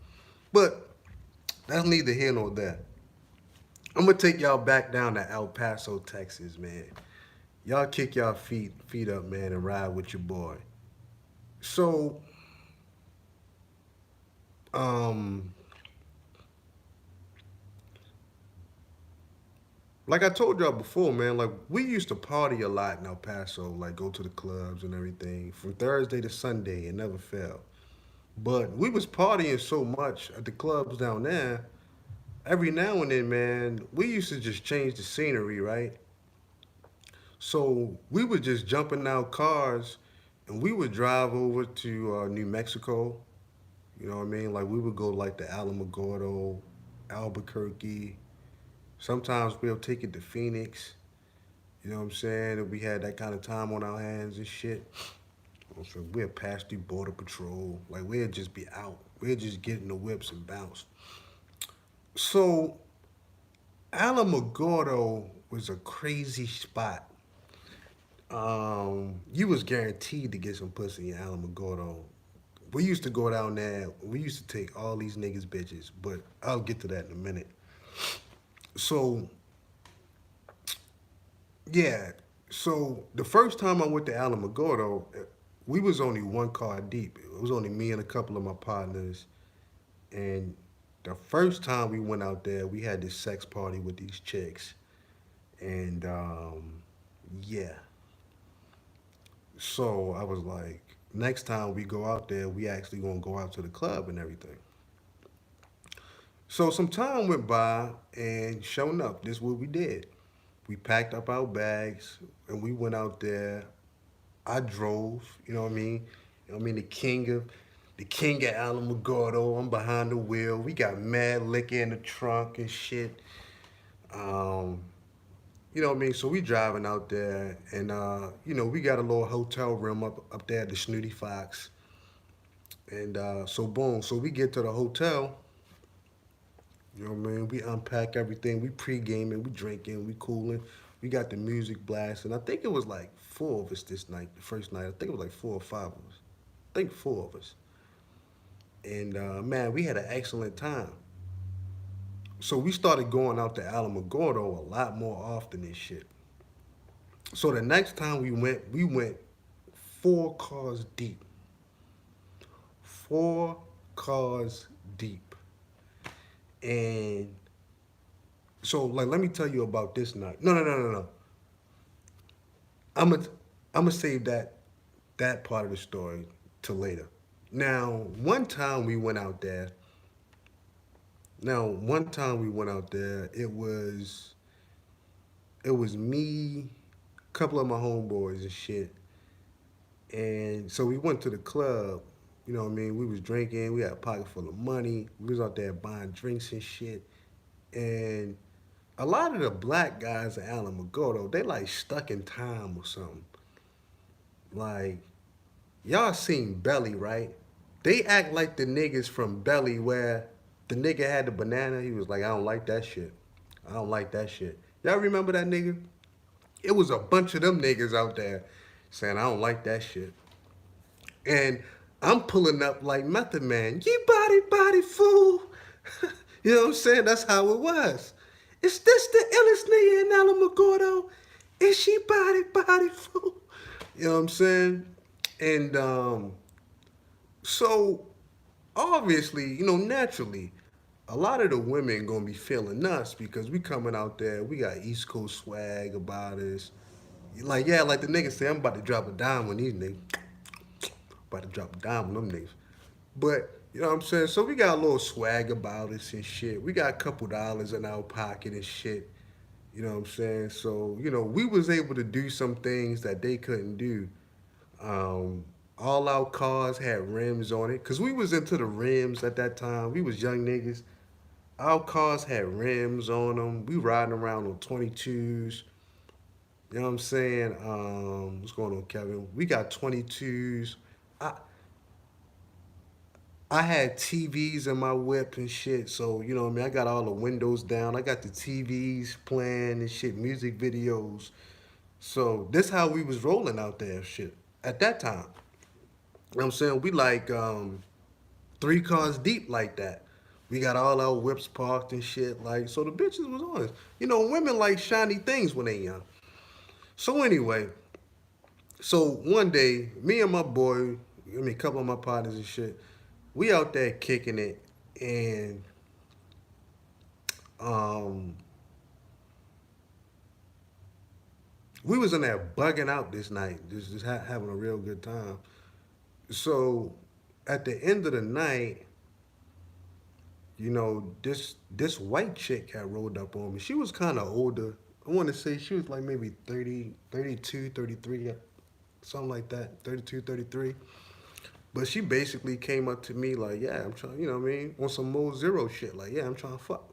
But that's neither here nor there. I'm gonna take y'all back down to El Paso, Texas, man. Y'all kick y'all feet up, man, and ride with your boy. So, um, like I told y'all before, man, like we used to party a lot in El Paso, like go to the clubs and everything from Thursday to Sunday and never failed. But we was partying so much at the clubs down there. Every now and then, man, we used to just change the scenery, right? So we would just jumping out cars and we would drive over to New Mexico. You know what I mean? Like we would go like to Alamogordo, Albuquerque. Sometimes we'll take it to Phoenix. You know what I'm saying? If we had that kind of time on our hands and shit. So we'll pass through Border Patrol. Like we'll just be out. We'll just get in the whips and bounce. So Alamogordo was a crazy spot. You was guaranteed to get some pussy in Alamogordo. We used to go down there. We used to take all these niggas bitches, but I'll get to that in a minute. So yeah, so the first time I went to Alamogordo, we was only one car deep. It was only me and a couple of my partners, and the first time we went out there, we had this sex party with these chicks, and yeah. So I was like, next time we go out there, we actually gonna go out to the club and everything. So some time went by, and showing up, this is what we did. We packed up our bags and we went out there. I drove, you know what I mean? You know what I mean? The king of Alamogordo. I'm behind the wheel. We got mad liquor in the trunk and shit. Um, you know what I mean? So we driving out there, and we got a little hotel room up there at the Snooty Fox. And so boom, so we get to the hotel. You know what I mean? We unpack everything. We pre-gaming, we drinking, we cooling. We got the music blasting. I think it was like four of us this night, the first night. I think it was like four or five of us. I think four of us. And man, we had an excellent time. So we started going out to Alamogordo a lot more often and shit. So the next time we went four cars deep. Four cars deep. And so like let me tell you about this night. No. I'm gonna I'm gonna save that part of the story to later. Now, one time we went out there. Now, one time we went out there. It was me, a couple of my homeboys and shit. And so we went to the club. You know what I mean? We was drinking. We had a pocket full of money. We was out there buying drinks and shit. And a lot of the black guys in Alamogordo, they like stuck in time or something. Like, y'all seen Belly, right? They act like the niggas from Belly where the nigga had the banana. He was like, I don't like that shit. I don't like that shit. Y'all remember that nigga? It was a bunch of them niggas out there saying, I don't like that shit. And I'm pulling up like Method Man. You body fool. You know what I'm saying? That's how it was. Is this the illest nigga in Alamogordo? Is she body fool? You know what I'm saying? And so obviously, naturally, a lot of the women gonna be feeling us because we coming out there. We got East Coast swag about us. Like yeah, like the niggas say, I'm about to drop a dime on these niggas. About to drop a dime on them niggas. But you know what I'm saying? So we got a little swag about us and shit. We got a couple dollars in our pocket and shit. You know what I'm saying? So we was able to do some things that they couldn't do. All our cars had rims on it, cause we was into the rims at that time. We was young niggas. Our cars had rims on them. We riding around on 22s. You know what I'm saying? What's going on, Kevin? We got 22s. I I had TVs in my whip and shit, so you know what I mean. I got all the windows down. I got the TVs playing and shit, music videos. So this how we was rolling out there, shit. At that time, you know what I'm saying, we like three cars deep like that. We got all our whips parked and shit. Like so, the bitches was on us. Women like shiny things when they young. So anyway, so one day, me and my boy, a couple of my partners and shit, we out there kicking it, and um, we was in there bugging out this night, just having a real good time. So at the end of the night, this white chick had rolled up on me. She was kind of older. I want to say she was like maybe 30, 32, 33, something like that, 32, 33. But she basically came up to me like, yeah, I'm trying, you know what I mean, on some more zero shit. Like, yeah, I'm trying to fuck.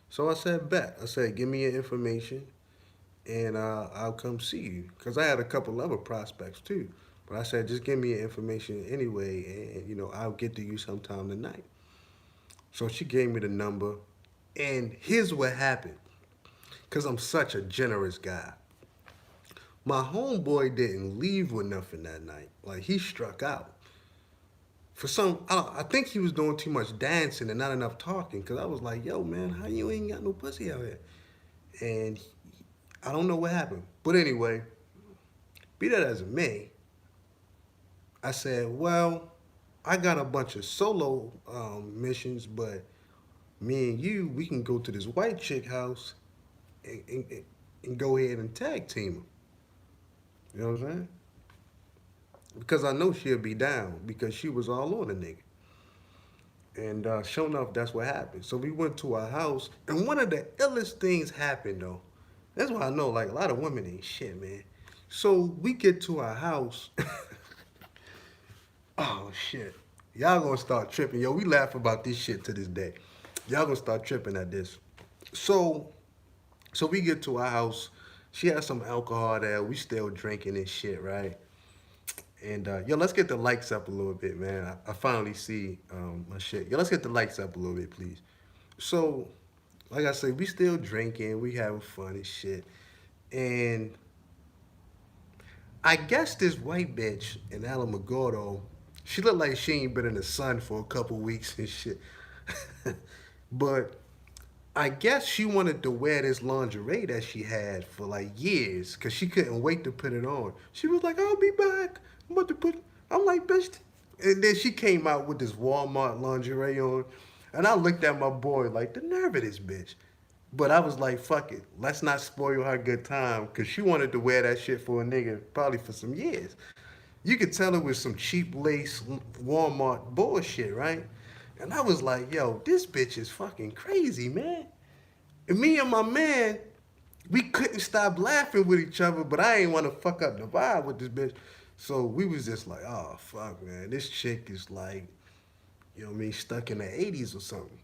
So I said, bet. I said, give me your information and I'll come see you. Because I had a couple other prospects too. But I said, just give me your information anyway and, I'll get to you sometime tonight. So she gave me the number. And here's what happened. Because I'm such a generous guy. My homeboy didn't leave with nothing that night. Like he struck out. For some, I think he was doing too much dancing and not enough talking. Cause I was like, "Yo, man, how you ain't got no pussy out here?" And I don't know what happened. But anyway, be that as it may, I said, "Well, I got a bunch of solo missions, but me and you, we can go to this white chick house and go ahead and tag team her." You know what I'm saying? Because I know she'll be down because she was all on the nigga. And sure enough, that's what happened. So we went to our house, and one of the illest things happened though. That's why I know like a lot of women ain't shit, man. So we get to our house. Oh shit. Y'all gonna start tripping. Yo, we laugh about this shit to this day. Y'all gonna start tripping at this. So so we get to our house. She has some alcohol there. We still drinking and shit, right? And yo, let's get the likes up a little bit, man. I finally see my shit. Yo, let's get the likes up a little bit, please. So, like I said, we still drinking, we having fun and shit. And I guess this white bitch in Alamogordo, she looked like she ain't been in the sun for a couple weeks and shit. But I guess she wanted to wear this lingerie that she had for like years because she couldn't wait to put it on. She was like, "I'll be back. I'm about to put." I'm like, "Bitch." And then she came out with this Walmart lingerie on, and I looked at my boy like, the nerve of this bitch. But I was like, "Fuck it. Let's not spoil her good time," because she wanted to wear that shit for a nigga probably for some years. You could tell it was some cheap lace Walmart bullshit, right? And I was like, "Yo, this bitch is fucking crazy, man." And me and my man, we couldn't stop laughing with each other, but I ain't want to fuck up the vibe with this bitch. So we was just like, "Oh, fuck, man. This chick is like, you know what I mean, stuck in the 80s or something."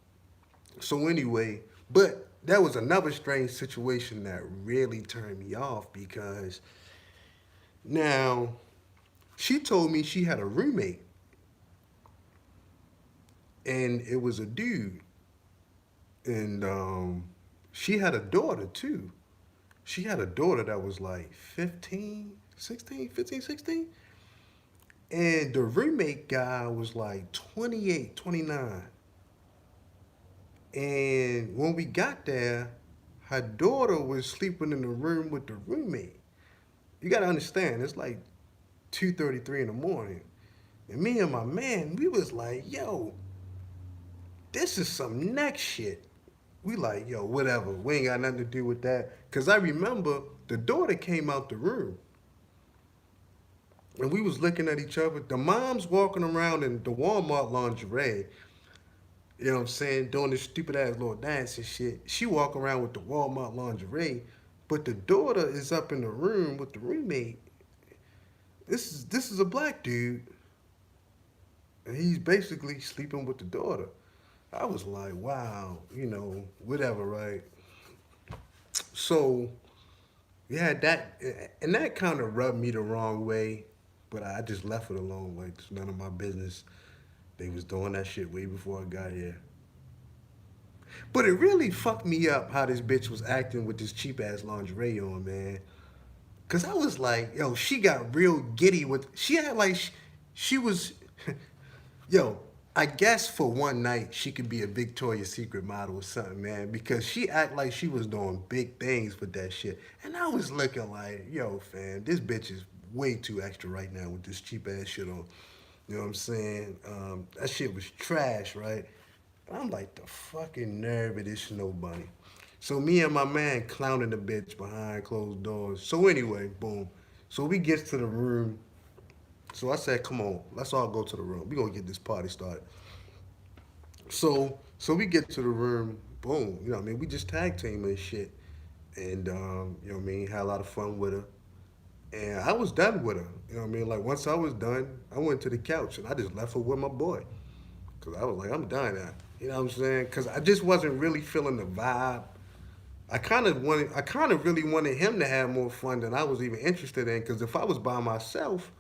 So anyway, but that was another strange situation that really turned me off because now she told me she had a roommate and it was a dude. And she had a daughter too. She had a daughter that was like 15, 16, 15, 16. And the roommate guy was like 28, 29. And when we got there, her daughter was sleeping in the room with the roommate. You gotta understand, it's like 2:33 in the morning. And me and my man, we was like, "Yo, this is some next shit." We like, "Yo, whatever. We ain't got nothing to do with that." Cause I remember the daughter came out the room and we was looking at each other. The mom's walking around in the Walmart lingerie, you know what I'm saying, doing this stupid ass little dance and shit. She walk around with the Walmart lingerie, but the daughter is up in the room with the roommate. This is a black dude, and he's basically sleeping with the daughter. I was like, wow, whatever, right? So yeah, that and that kind of rubbed me the wrong way, but I just left it alone. Like it's none of my business. They was doing that shit way before I got here. But it really fucked me up how this bitch was acting with this cheap ass lingerie on, man. Cause I was like, yo, she got real giddy with. She had like, she was, yo. I guess for one night she could be a Victoria's Secret model or something, man. Because she act like she was doing big things with that shit, and I was looking like, yo, fam, this bitch is way too extra right now with this cheap ass shit on. You know what I'm saying? That shit was trash, right? I'm like, the fucking nerve of this snow bunny. So me and my man clowning the bitch behind closed doors. So anyway, boom. So we gets to the room. So I said, come on, let's all go to the room. We gonna get this party started. So we get to the room, boom. You know what I mean? We just tag team and shit. And you know what I mean, had a lot of fun with her. And I was done with her. You know what I mean? Like once I was done, I went to the couch and I just left her with my boy. Cause I was like, I'm done now. You know what I'm saying? Cause I just wasn't really feeling the vibe. I kind of really wanted him to have more fun than I was even interested in. Cause if I was by myself,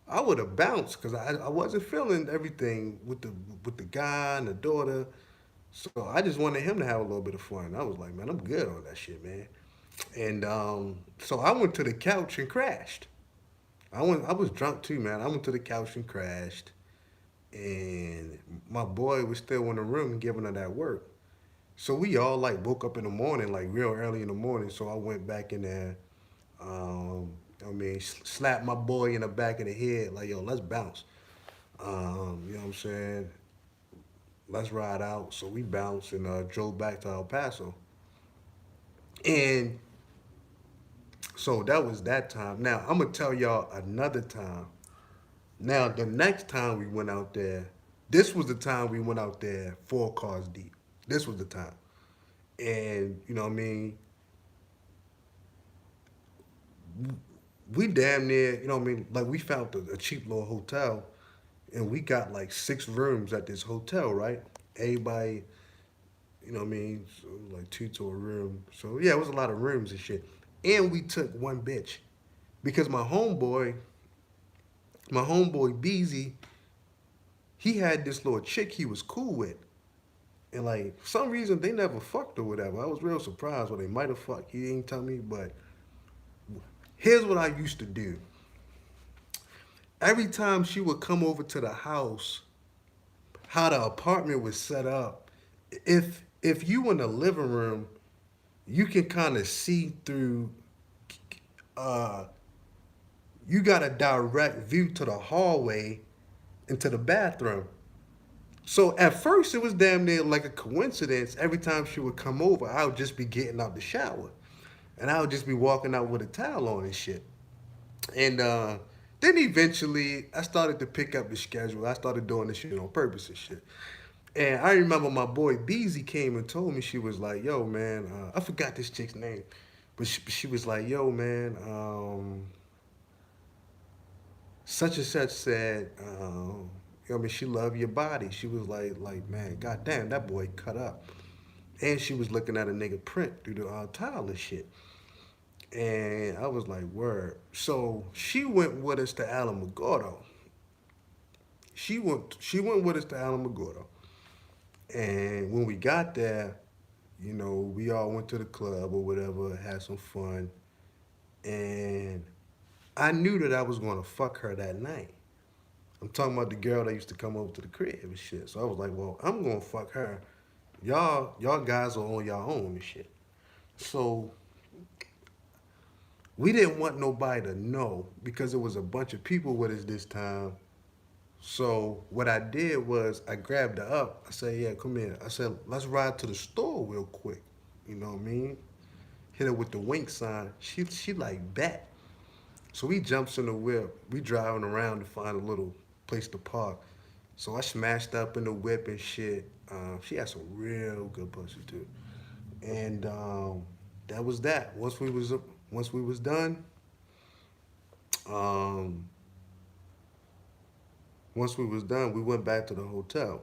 I would have bounced. Cause I wasn't feeling everything with the guy and the daughter. So I just wanted him to have a little bit of fun. I was like, man, I'm good on that shit, man. And so I went to the couch and crashed. I was drunk too, man. I went to the couch and crashed, and my boy was still in the room giving her that work. So we all like woke up in the morning, like real early in the morning. So I went back in there. Slapped my boy in the back of the head, like, yo, let's bounce. You know what I'm saying? Let's ride out. So we bounced and drove back to El Paso. And so that was that time. Now, I'm going to tell y'all another time. Now, the next time we went out there, this was the time we went out there 4 cars deep. This was the time. And, you know what I mean? We damn near, you know what I mean? Like, we found a cheap little hotel and we got like 6 rooms at this hotel, right? Everybody, you know what I mean? So like two to a room. So yeah, it was a lot of rooms and shit. And we took one bitch because my homeboy Beezy, he had this little chick he was cool with. And like for some reason they never fucked or whatever. I was real surprised when they might have fucked. He didn't tell me, but here's what I used to do. Every time she would come over to the house, how the apartment was set up, if you in the living room, you can kind of see through. Uh, you got a direct view to the hallway into the bathroom. So at first it was damn near like a coincidence. Every time she would come over, I would just be getting out the shower, and I would just be walking out with a towel on and shit. And then eventually I started to pick up the schedule. I started doing this shit on purpose and shit. And I remember my boy Beezy came and told me, she was like, yo, man, I forgot this chick's name. But she was like, yo, man, such and such said, you know, I mean, she loved your body. She was like, man, goddamn, that boy cut up. And she was looking at a nigga print through the tile and shit. And I was like, word. So she went with us to Alamogordo. She went with us to Alamogordo. And when we got there, you know, we all went to the club or whatever, had some fun. And I knew that I was gonna fuck her that night. I'm talking about the girl that used to come over to the crib and shit. So I was like, well, I'm gonna fuck her. Y'all guys are on y'all own and shit. So we didn't want nobody to know because there was a bunch of people with us this time. So what I did was I grabbed her up. I said, yeah, come here. I said, let's ride to the store real quick. You know what I mean? Hit her with the wink sign. She like bet. So we jumps in the whip. We driving around to find a little place to park. So I smashed up in the whip and shit. She had some real good pussy too. And that was that. Once we was done, um, once we was done, we went back to the hotel.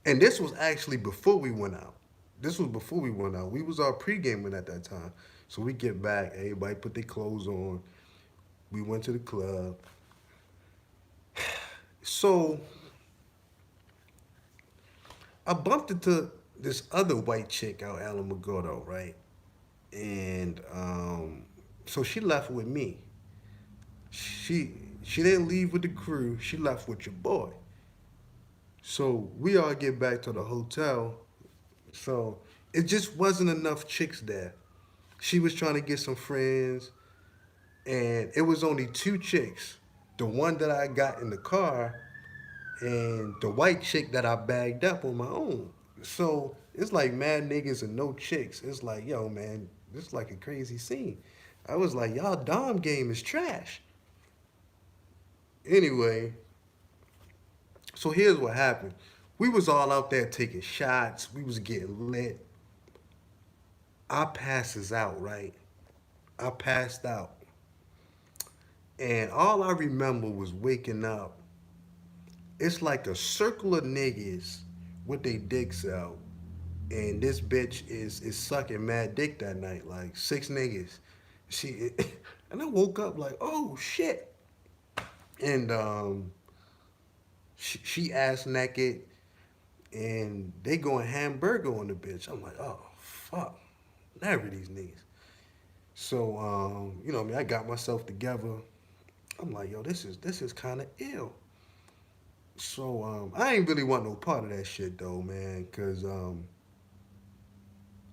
And this was actually before we went out. This was before we went out. We was all pre-gaming at that time. So we get back, everybody put their clothes on. We went to the club. So I bumped into this other white chick out Alamogordo, right? And so she left with me. She she didn't leave with the crew. She left with your boy. So we all get back to the hotel. So it just wasn't enough chicks there. She was trying to get some friends, and it was only 2 chicks. The one that I got in the car, and the white chick that I bagged up on my own. So it's like mad niggas and no chicks. It's like, yo, man, this is like a crazy scene. I was like, y'all dom game is trash. Anyway, so here's what happened. We was all out there taking shots. We was getting lit. I passes out, right? I passed out. And all I remember was waking up. It's like a circle of niggas with their dicks out. And this bitch is sucking mad dick that night, like 6 niggas. She and I woke up like, oh shit. And she ass naked, and they going hamburger on the bitch. I'm like, oh fuck, never these niggas. So you know, what I mean, I got myself together. I'm like, yo, this is kind of ill. So I ain't really want no part of that shit though, man, cause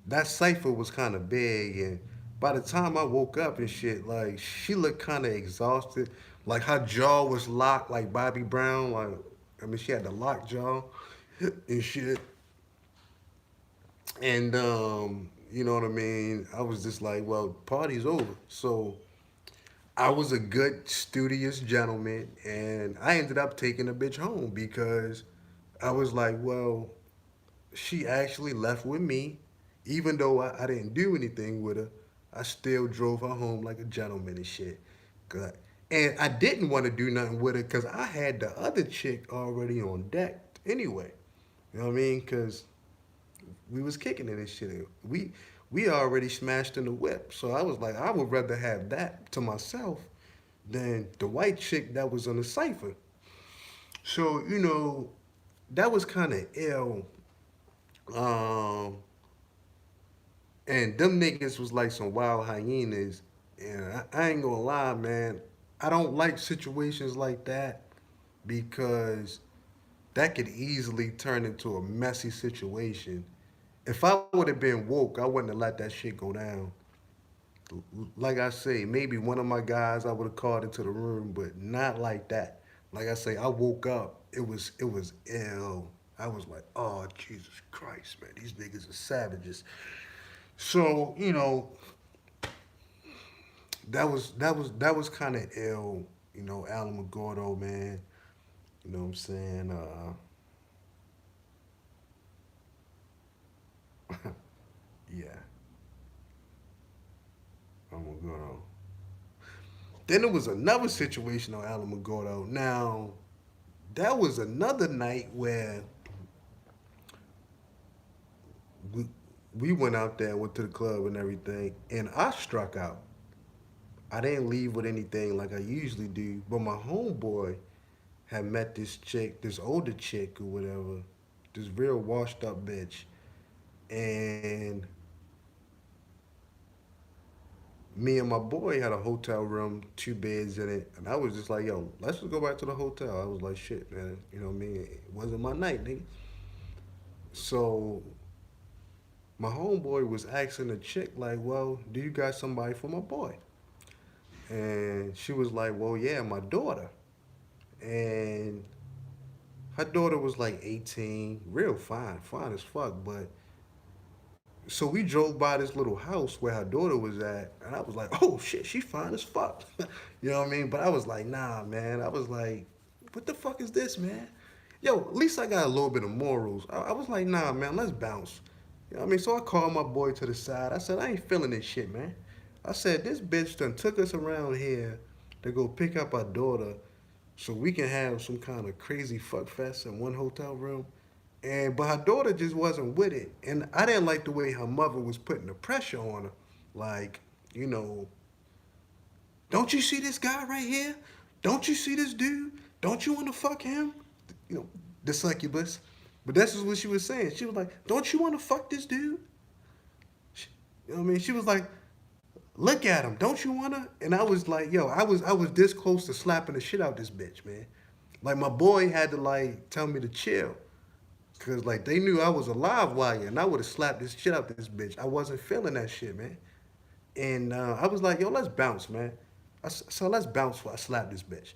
that cipher was kind of big, and by the time I woke up and shit, like she looked kind of exhausted, like her jaw was locked, like Bobby Brown, like I mean she had the locked jaw and shit, and you know what I mean. I was just like, well, party's over, so I was a good studious gentleman, and I ended up taking the bitch home because I was like, well, she actually left with me, even though I didn't do anything with her. I still drove her home like a gentleman and shit. 'Cause and I didn't want to do nothing with her because I had the other chick already on deck anyway. You know what I mean? Because we was kicking it and shit. We already smashed in the whip. So I was like, I would rather have that to myself than the white chick that was on the cipher. So, you know, that was kind of ill. Um, and them niggas was like some wild hyenas. And I ain't gonna lie, man. I don't like situations like that because that could easily turn into a messy situation. If I would have been woke, I wouldn't have let that shit go down. Like I say, maybe one of my guys I would have called into the room, but not like that. Like I say, I woke up. It was ill. I was like, oh Jesus Christ, man, these niggas are savages. So you know, that was kind of ill. You know, Alan McGordo, man. You know what I'm saying? Yeah, Alan McGordo. Then there was another situation on Alan McGordo. Now, that was another night where we we went out there, went to the club and everything, and I struck out. I didn't leave with anything like I usually do, but my homeboy had met this chick, this older chick or whatever, this real washed up bitch, and me and my boy had a hotel room, 2 beds in it, and I was just like, yo, let's just go back to the hotel. I was like, shit, man, you know what I mean? It wasn't my night, nigga. So my homeboy was asking the chick, like, well, do you got somebody for my boy? And she was like, well, yeah, my daughter. And her daughter was like 18, real fine, fine as fuck. But so we drove by this little house where her daughter was at, and I was like, oh shit, she's fine as fuck. You know what I mean? But I was like, nah, man. I was like, what the fuck is this, man? Yo, at least I got a little bit of morals. I was like, nah, man, let's bounce. You know what I mean? So I called my boy to the side. I said, I ain't feeling this shit, man. I said, this bitch done took us around here to go pick up our daughter so we can have some kind of crazy fuck fest in one hotel room. And but her daughter just wasn't with it. And I didn't like the way her mother was putting the pressure on her. Like, you know, don't you see this guy right here? Don't you see this dude? Don't you want to fuck him? You know, the succubus. But that's just what she was saying. She was like, don't you want to fuck this dude? You know what I mean? She was like, look at him. Don't you wanna? And I was like, yo, I was this close to slapping the shit out this bitch, man. Like my boy had to like tell me to chill. Cause like they knew I was a live wire and I would have slapped this shit out this bitch. I wasn't feeling that shit, man. And I was like, yo, let's bounce, man. So let's bounce before I slap this bitch.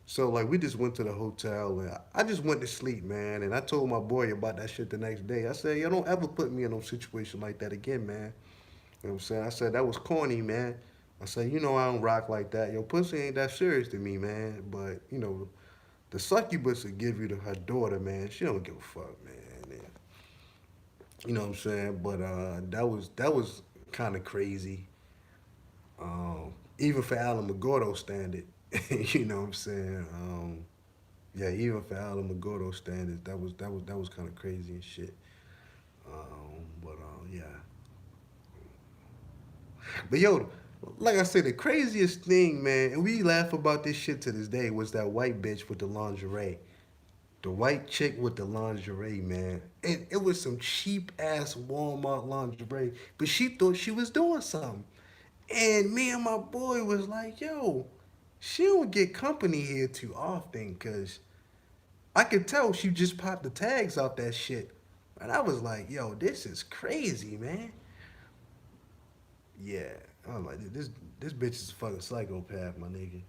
So like we just went to the hotel and I just went to sleep, man. And I told my boy about that shit the next day. I said, yo, don't ever put me in no situation like that again, man. You know what I'm saying? I said that was corny, man. I said, you know I don't rock like that. Yo, pussy ain't that serious to me, man. But, you know, the succubus will give you to her daughter, man. She don't give a fuck, man. And, you know what I'm saying? But that was kind of crazy. Even for Alan McGordo standard. You know what I'm saying? Yeah, even for Alan McGordo standards, that was kind of crazy and shit. But yeah. But yo, like I said, the craziest thing, man, and we laugh about this shit to this day, was that white bitch with the lingerie. The white chick with the lingerie, man. And it was some cheap ass Walmart lingerie. But she thought she was doing something. And me and my boy was like, yo, she don't get company here too often because I could tell she just popped the tags off that shit. And I was like, yo, this is crazy, man. Yeah. I'm like, this bitch is a fucking psychopath, my nigga.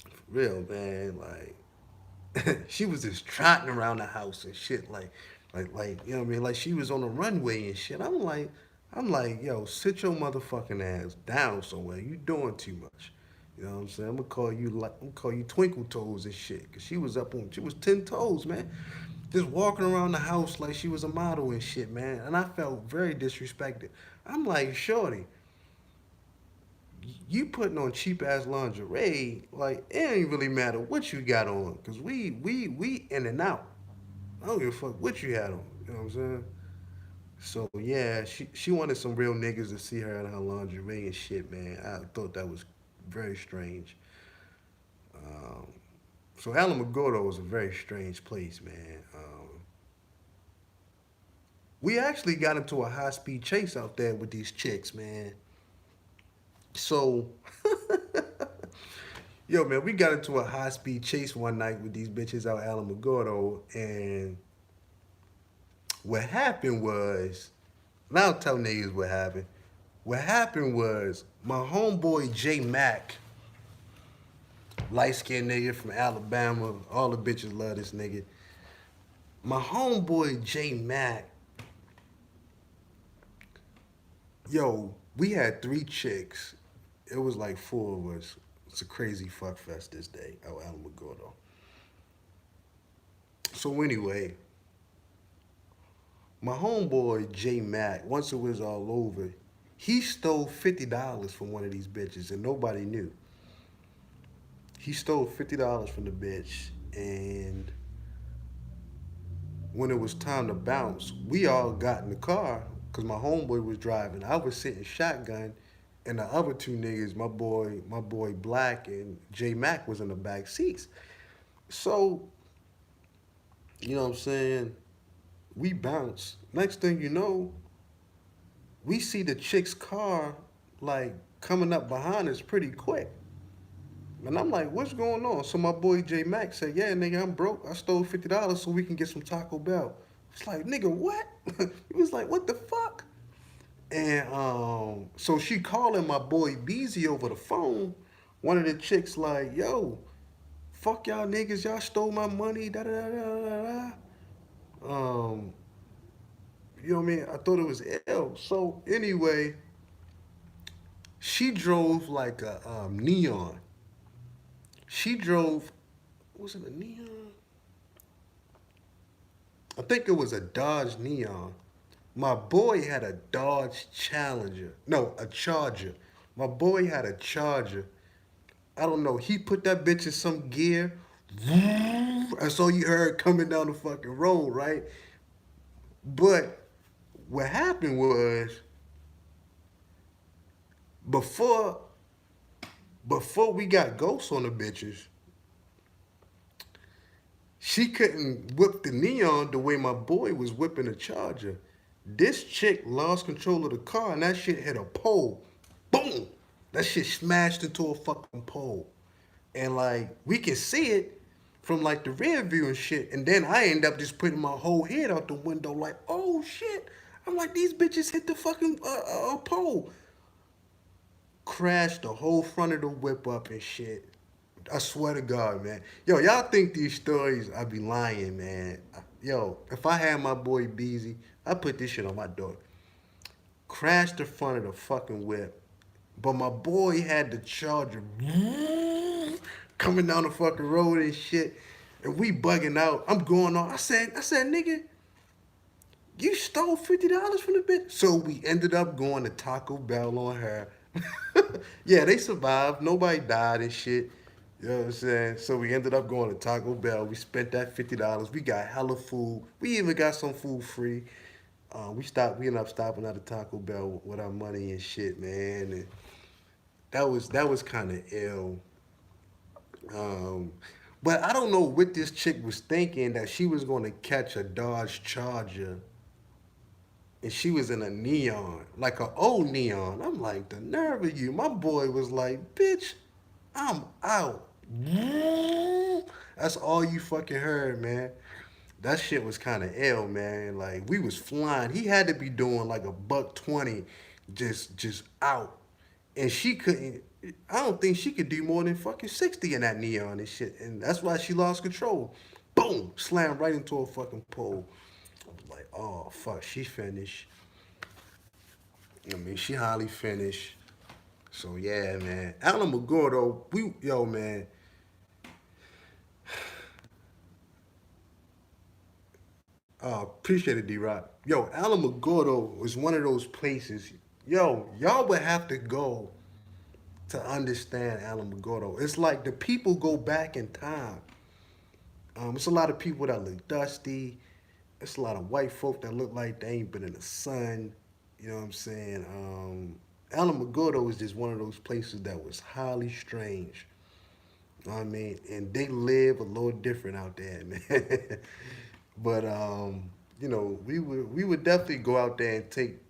For real, man. Like, she was just trotting around the house and shit, like, you know what I mean? Like she was on the runway and shit. I'm like, yo, sit your motherfucking ass down somewhere. You doing too much. You know what I'm saying? I'm gonna call you Twinkle Toes and shit. Cause she was 10 toes, man. Just walking around the house like she was a model and shit, man. And I felt very disrespected. I'm like, shorty, you putting on cheap ass lingerie, like it ain't really matter what you got on, cause we in and out. I don't give a fuck what you had on. You know what I'm saying? So yeah, she wanted some real niggas to see her in her lingerie and shit, man. I thought that was very strange. Um, so Alamogordo was a very strange place, man. We actually got into a high speed chase out there with these chicks, man. So, yo, man, we got into a high speed chase one night with these bitches out Alamogordo, and what happened was, and I'll tell niggas what happened. What happened was my homeboy J Mac, light skinned nigga from Alabama. All the bitches love this nigga. My homeboy J Mac, yo, we had 3 chicks. It was like 4 of us. It's a crazy fuck fest this day out Alamogordo. So anyway, my homeboy J Mac, once it was all over, he stole $50 from one of these bitches and nobody knew. He stole $50 from the bitch, and when it was time to bounce, we all got in the car because my homeboy was driving. I was sitting shotgun, and the other 2 niggas, my boy Black and J Mac was in the back seats. So, you know what I'm saying? We bounce. Next thing you know, we see the chick's car like coming up behind us pretty quick. And I'm like, what's going on? So my boy J Mac said, yeah, nigga, I'm broke. I stole $50 so we can get some Taco Bell. It's like, nigga, what? He was like, what the fuck? And so she calling my boy Beezy over the phone. One of the chicks like, yo, fuck y'all niggas, y'all stole my money, da da da da da. Um, you know what I mean? I thought it was ill. So anyway, she drove like a neon. She drove, was it a neon? I think it was a Dodge Neon. My boy had a Dodge Challenger. No, a Charger. My boy had a Charger. I don't know. He put that bitch in some gear. That's all you heard coming down the fucking road, right? But what happened was before before we got ghosts on the bitches, she couldn't whip the neon the way my boy was whipping the Charger. This chick lost control of the car and that shit hit a pole. Boom! That shit smashed into a fucking pole. And like we can see it from like the rear view and shit. And then I end up just putting my whole head out the window like, oh shit. I'm like, these bitches hit the fucking pole. Crashed the whole front of the whip up and shit. I swear to God, man. Yo, y'all think these stories, I be lying, man. Yo, if I had my boy Beezy, I put this shit on my door. Crashed the front of the fucking whip. But my boy had the Charger coming down the fucking road and shit. And we bugging out. I'm going on. I said, nigga, you stole $50 from the bitch. So we ended up going to Taco Bell on her. Yeah, they survived. Nobody died and shit. You know what I'm saying? So we ended up going to Taco Bell. We spent that $50. We got hella food. We even got some food free. We ended up stopping at the Taco Bell with our money and shit, man. And that was kind of ill. Um, but I don't know what this chick was thinking that she was going to catch a Dodge Charger and she was in a neon, like an old neon. I'm like, the nerve of you. My boy was like, bitch, I'm out. That's all you fucking heard, man. That shit was kind of ill, man. Like we was flying. He had to be doing like a buck 20, just out, and she couldn't. I don't think she could do more than fucking 60 in that neon and shit, and that's why she lost control. Boom, slammed right into a fucking pole. I was like, oh fuck, she finished. I mean, she highly finished. So yeah, man. Alan McGordo, we yo man. Appreciate it, D Rock. Yo, Alan McGordo was one of those places. Yo, y'all would have to go to understand Alan McGordo. It's like the people go back in time. It's a lot of people that look dusty. It's a lot of white folk that look like they ain't been in the sun. You know what I'm saying? Alan McGordo was just one of those places that was highly strange. You know what I mean? And they live a little different out there, man. But we would definitely go out there and take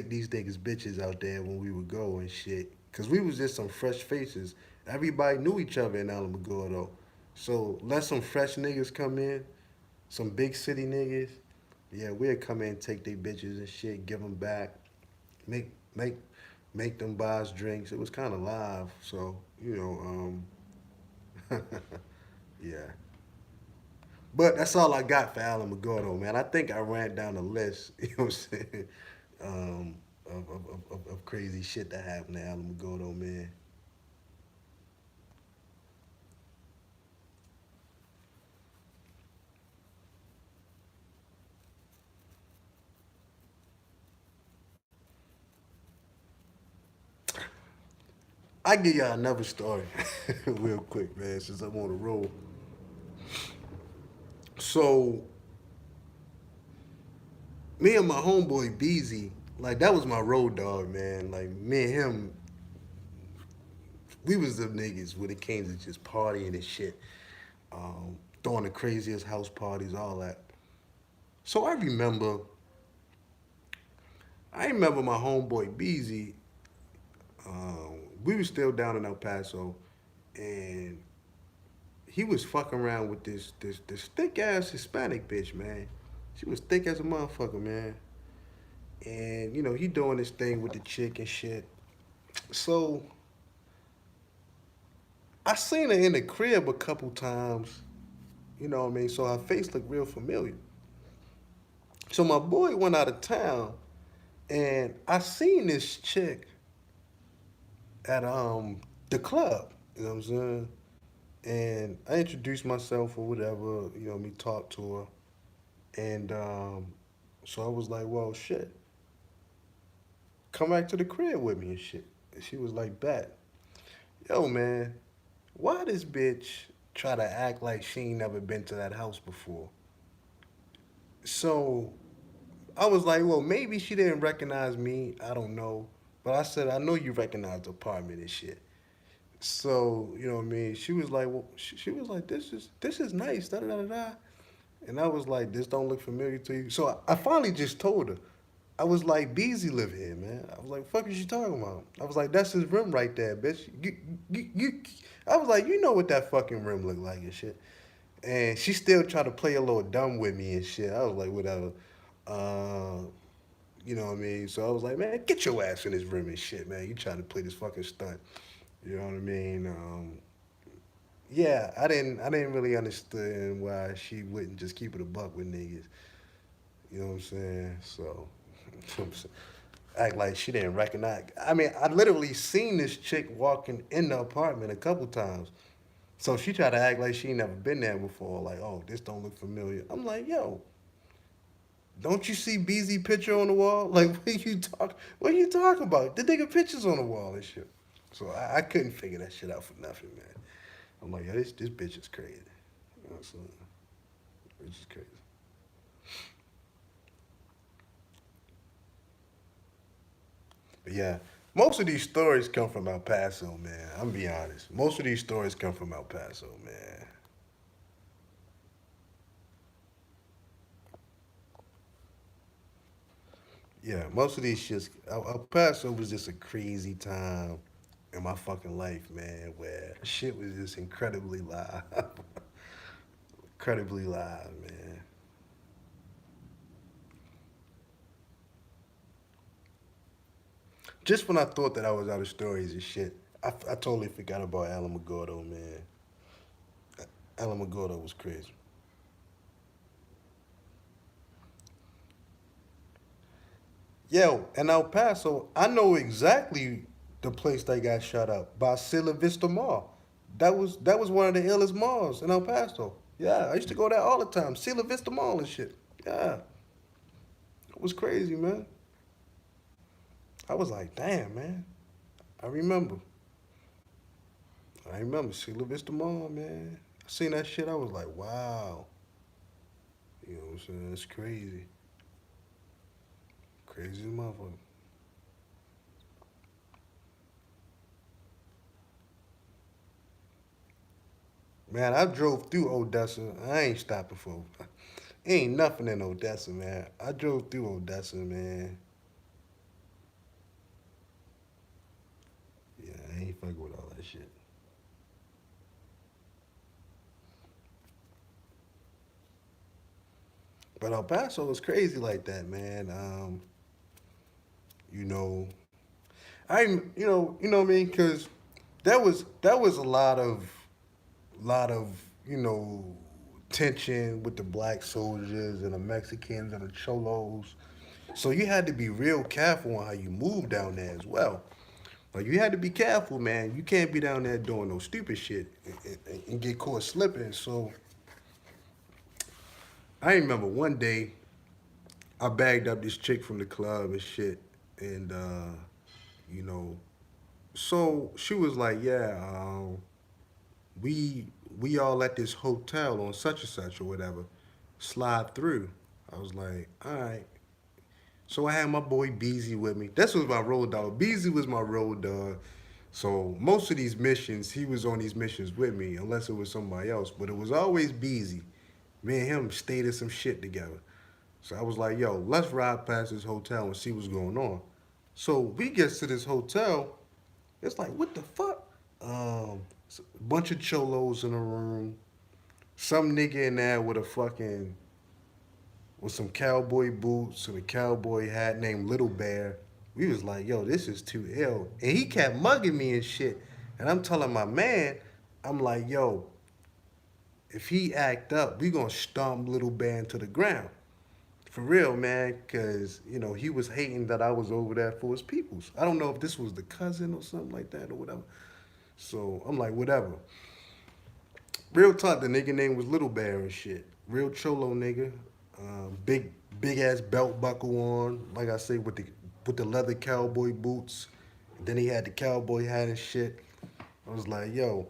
these niggas bitches out there when we would go and shit. Cause we was just some fresh faces. Everybody knew each other in Alamogordo. So let some fresh niggas come in, some big city niggas. Yeah, we'd come in, take their bitches and shit, give them back, make make make them buy us drinks. It was kind of live, so yeah. But that's all I got for Alan McGordo, man. I think I ran down the list, you know what I'm saying, of crazy shit that happened to Alan McGordo, man. I give y'all another story, real quick, man, since I'm on the road. So me and my homeboy Beezy, like that was my road dog, man. Like me and him, we was the niggas when it came to just partying and shit, throwing the craziest house parties, all that. So I remember my homeboy Beezy. We was still down in El Paso, and he was fucking around with this thick ass Hispanic bitch, man. She was thick as a motherfucker, man. And he doing this thing with the chick and shit. So I seen her in the crib a couple times. You know what I mean? So her face looked real familiar. So my boy went out of town, and I seen this chick at the club. You know what I'm saying? And I introduced myself or whatever. Me talk to her, and so I was like, well, shit, come back to the crib with me and shit. And she was like, bet. Yo, man, why this bitch try to act like she ain't never been to that house before? So I was like, well, maybe she didn't recognize me. I don't know. But I said, I know you recognize the apartment and shit. So, you know what I mean? She was like, well, she was like, this is nice, da da da da. And I was like, this don't look familiar to you. So I finally just told her. I was like, Beezy live here, man. I was like, fuck is you talking about? I was like, that's his room right there, bitch. I was like, you know what that fucking room look like and shit. And she still tried to play a little dumb with me and shit. I was like, whatever. Uh, you know what I mean? So I was like, man, get your ass in this room and shit, man. You trying to play this fucking stunt. You know what I mean? Yeah, I didn't really understand why she wouldn't just keep it a buck with niggas. You know what I'm saying? So act like she didn't recognize. I mean, I literally seen this chick walking in the apartment a couple times. So she tried to act like she ain't never been there before. Like, oh, this don't look familiar. I'm like, yo, don't you see BZ picture on the wall? Like, What you talking about? The nigga pictures on the wall and shit. So I couldn't figure that shit out for nothing, man. I'm like, yo, this bitch is crazy. You know what I'm saying? Bitch is crazy. But yeah, most of these stories come from El Paso, man. I'm gonna be honest. Most of these stories come from El Paso, man. Yeah, most of these shits. El Paso was just a crazy time in my fucking life, man, where shit was just incredibly live, incredibly live, man. Just when I thought that I was out of stories and shit, I totally forgot about Alamogordo, man. Alamogordo was crazy. Yo, in El Paso, I know exactly the place they got shut up by Silla Vista Mall. That was one of the illest malls in El Paso. Yeah, I used to go there all the time. Silla Vista Mall and shit. Yeah, it was crazy, man. I was like, damn, man. I remember. I remember Silla Vista Mall, man. I seen that shit. I was like, wow. You know what I'm saying? It's crazy. Crazy as a motherfucker. Man, I drove through Odessa. I ain't stopping for. Ain't nothing in Odessa, man. I drove through Odessa, man. Yeah, I ain't fucking with all that shit. But El Paso was crazy like that, man. You know, you know what I mean? Because that was a lot of you know tension with the black soldiers and the Mexicans and the cholos. So you had to be real careful on how you move down there as well. Like you had to be careful, man. You can't be down there doing no stupid shit and get caught slipping. So I remember one day I bagged up this chick from the club and shit, and you know, so she was like, "Yeah, we we all at this hotel on such and such or whatever. Slide through." I was like, "All right." So I had my boy Beezy with me. This was my road dog. Beezy was my road dog. So most of these missions, he was on these missions with me, unless it was somebody else. But it was always Beezy. Me and him stayed in some shit together. So I was like, yo, let's ride past this hotel and see what's going on. So we get to this hotel. It's like, what the fuck? A bunch of cholos in the room. Some nigga in there with a fucking with some cowboy boots and a cowboy hat named Little Bear. We was like, yo, this is too ill. And he kept mugging me and shit. And I'm telling my man, I'm like, yo, if he act up, we gonna stomp Little Bear into the ground. For real, man, because, he was hating that I was over there for his peoples. I don't know if this was the cousin or something like that or whatever. So I'm like, whatever. Real talk, the nigga name was Little Bear and shit. Real cholo nigga. Big ass belt buckle on, like I say, with the leather cowboy boots. And then he had the cowboy hat and shit. I was like, yo.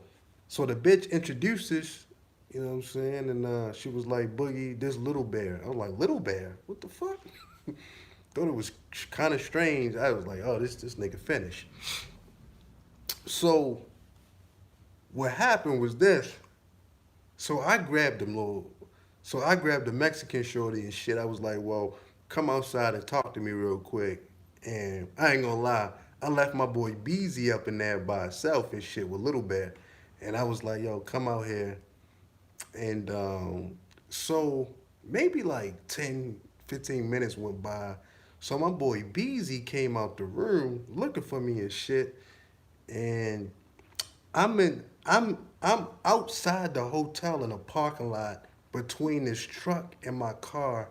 So the bitch introduced us, you know what I'm saying? And she was like, Boogie, this Little Bear. I was like, Little Bear? What the fuck? Thought it was kind of strange. I was like, oh, this nigga finished. So what happened was this. So I grabbed him little. So I grabbed the Mexican shorty and shit. I was like, well, come outside and talk to me real quick. And I ain't gonna lie, I left my boy Beezy up in there by himself and shit with Little Bear. And I was like, yo, come out here. And so maybe like 10, 15 minutes went by. So my boy Beezy came out the room looking for me and shit. And I'm outside the hotel in a parking lot between this truck and my car,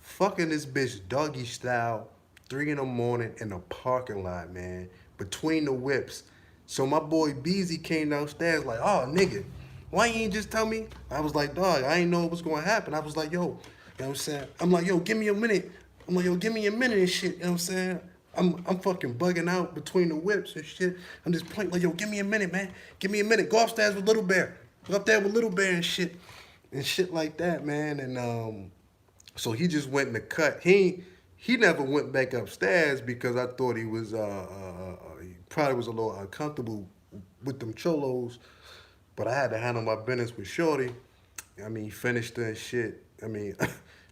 fucking this bitch doggy style, 3 in the morning in the parking lot, man, between the whips. So my boy Beezy came downstairs like, oh nigga, why you ain't just tell me? I was like, dog, I ain't know what was gonna happen. I was like, yo, you know what I'm saying? I'm like, yo, give me a minute. I'm like, yo, give me a minute and shit, you know what I'm saying? I'm fucking bugging out between the whips and shit. I'm just playing like, yo, give me a minute, man. Give me a minute. Go upstairs with Little Bear. Go up there with Little Bear and shit like that, man. And so he just went in the cut. He never went back upstairs because I thought he probably was a little uncomfortable with them cholos. But I had to handle my business with Shorty. I mean, finished her and shit. I mean,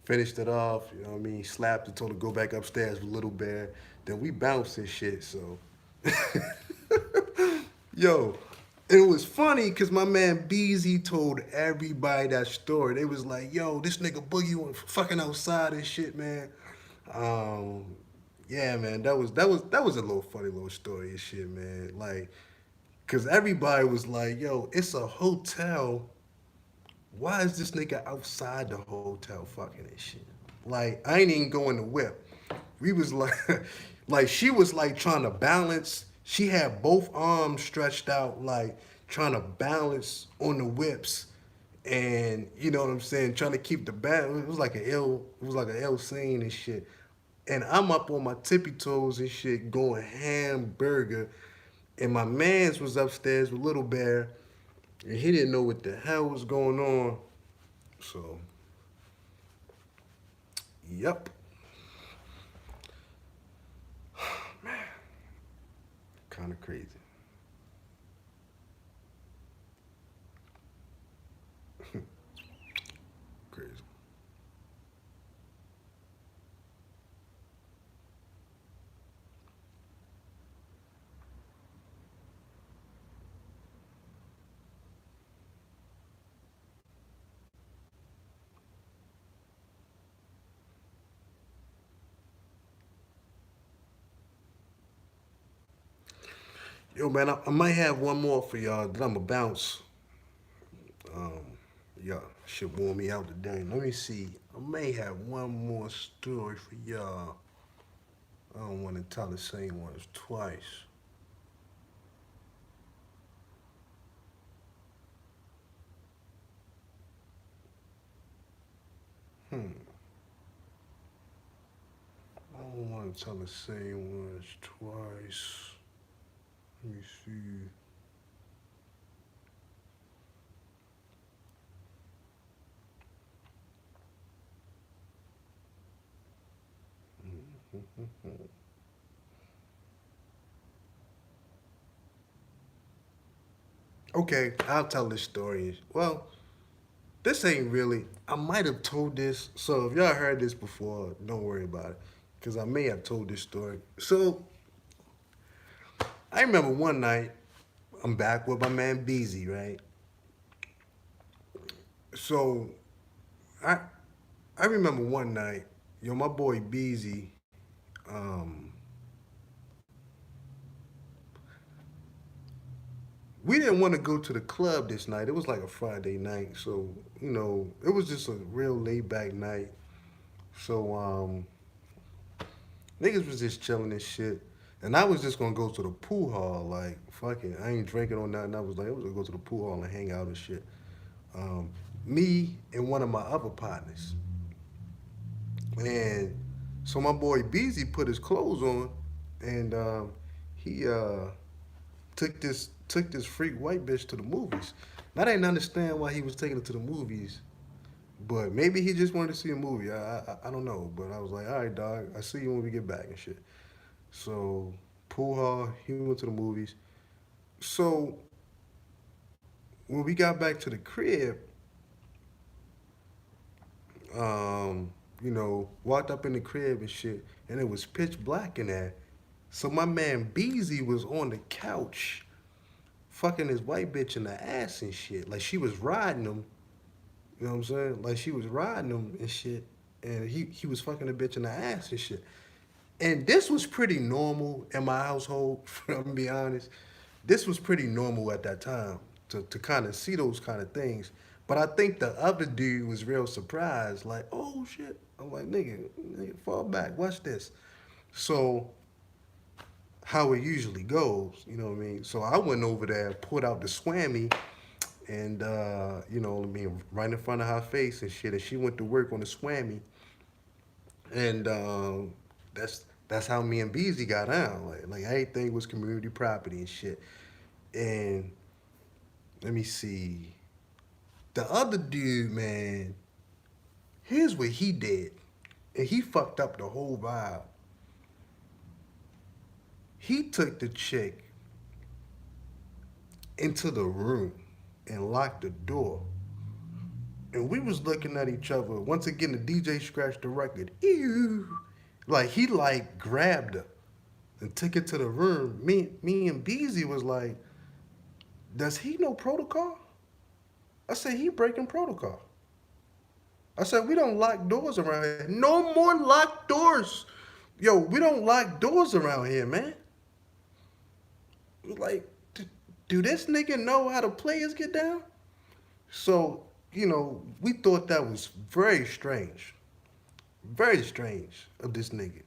Finished it off, you know what I mean? Slapped it, told her to go back upstairs with Little Bear. Then we bounced and shit, so. Yo, it was funny because my man Beezy told everybody that story. They was like, yo, this nigga Boogie was fucking outside and shit, man. Um, yeah, man, that was a little funny little story and shit, man. Like, cause everybody was like, yo, it's a hotel. Why is this nigga outside the hotel fucking and shit? Like, I ain't even going to whip. We was like, like she was like trying to balance. She had both arms stretched out, like trying to balance on the whips, and you know what I'm saying, trying to keep the balance. It was like an ill scene and shit. And I'm up on my tippy toes and shit, going hamburger. And my man's was upstairs with Little Bear, and he didn't know what the hell was going on. So, yep, kind of crazy. Crazy. Yo, man, I might have one more for y'all. Then I'ma bounce. Um, y'all should warm me out today. Let me see. I may have one more story for y'all. I don't want to tell the same ones twice. Hmm. I don't want to tell the same ones twice. Let me see. Okay, I'll tell this story. Well, this ain't really. I might have told this. So if y'all heard this before, don't worry about it, because I may have told this story. So I remember one night I'm back with my man Beezy, right? So I I remember one night, yo, my boy Beezy, um, we didn't want to go to the club this night. It was like a Friday night, so it was just a real laid back night. So niggas was just chilling and shit. And I was just gonna go to the pool hall, like fuck it. I ain't drinking or nothing. I was gonna go to the pool hall and hang out and shit. Um, Me and one of my other partners. And so my boy Beezy put his clothes on, and he took this freak white bitch to the movies. And I didn't understand why he was taking her to the movies, but maybe he just wanted to see a movie. I don't know, but I was like, all right, dog. I see you when we get back and shit. So pool hall, he went to the movies. So when we got back to the crib, walked up in the crib and shit, and it was pitch black in there. So my man Beezy was on the couch, fucking his white bitch in the ass and shit. Like she was riding him. You know what I'm saying? Like she was riding him and shit, and he was fucking the bitch in the ass and shit. And this was pretty normal in my household. I'm gonna be honest. This was pretty normal at that time to kind of see those kind of things. But I think the other dude was real surprised, like, oh shit. I'm like, nigga, fall back, watch this. So how it usually goes, you know what I mean? So I went over there, pulled out the swammy, and what I mean, right in front of her face and shit. And she went to work on the swammy, and that's how me and Beezy got on. Like everything was community property and shit. And let me see, the other dude, man. Here's what he did, and he fucked up the whole vibe. He took the chick into the room and locked the door and we was looking at each other. Once again, the DJ scratched the record. Ew. Like he like grabbed her and took it to the room. Me and Beezy was like, does he know protocol? I said, he breaking protocol. I said, we don't lock doors around here. No more locked doors. Yo, we don't lock doors around here, man. Like, do this nigga know how the players get down? So, we thought that was very strange. Very strange of this nigga.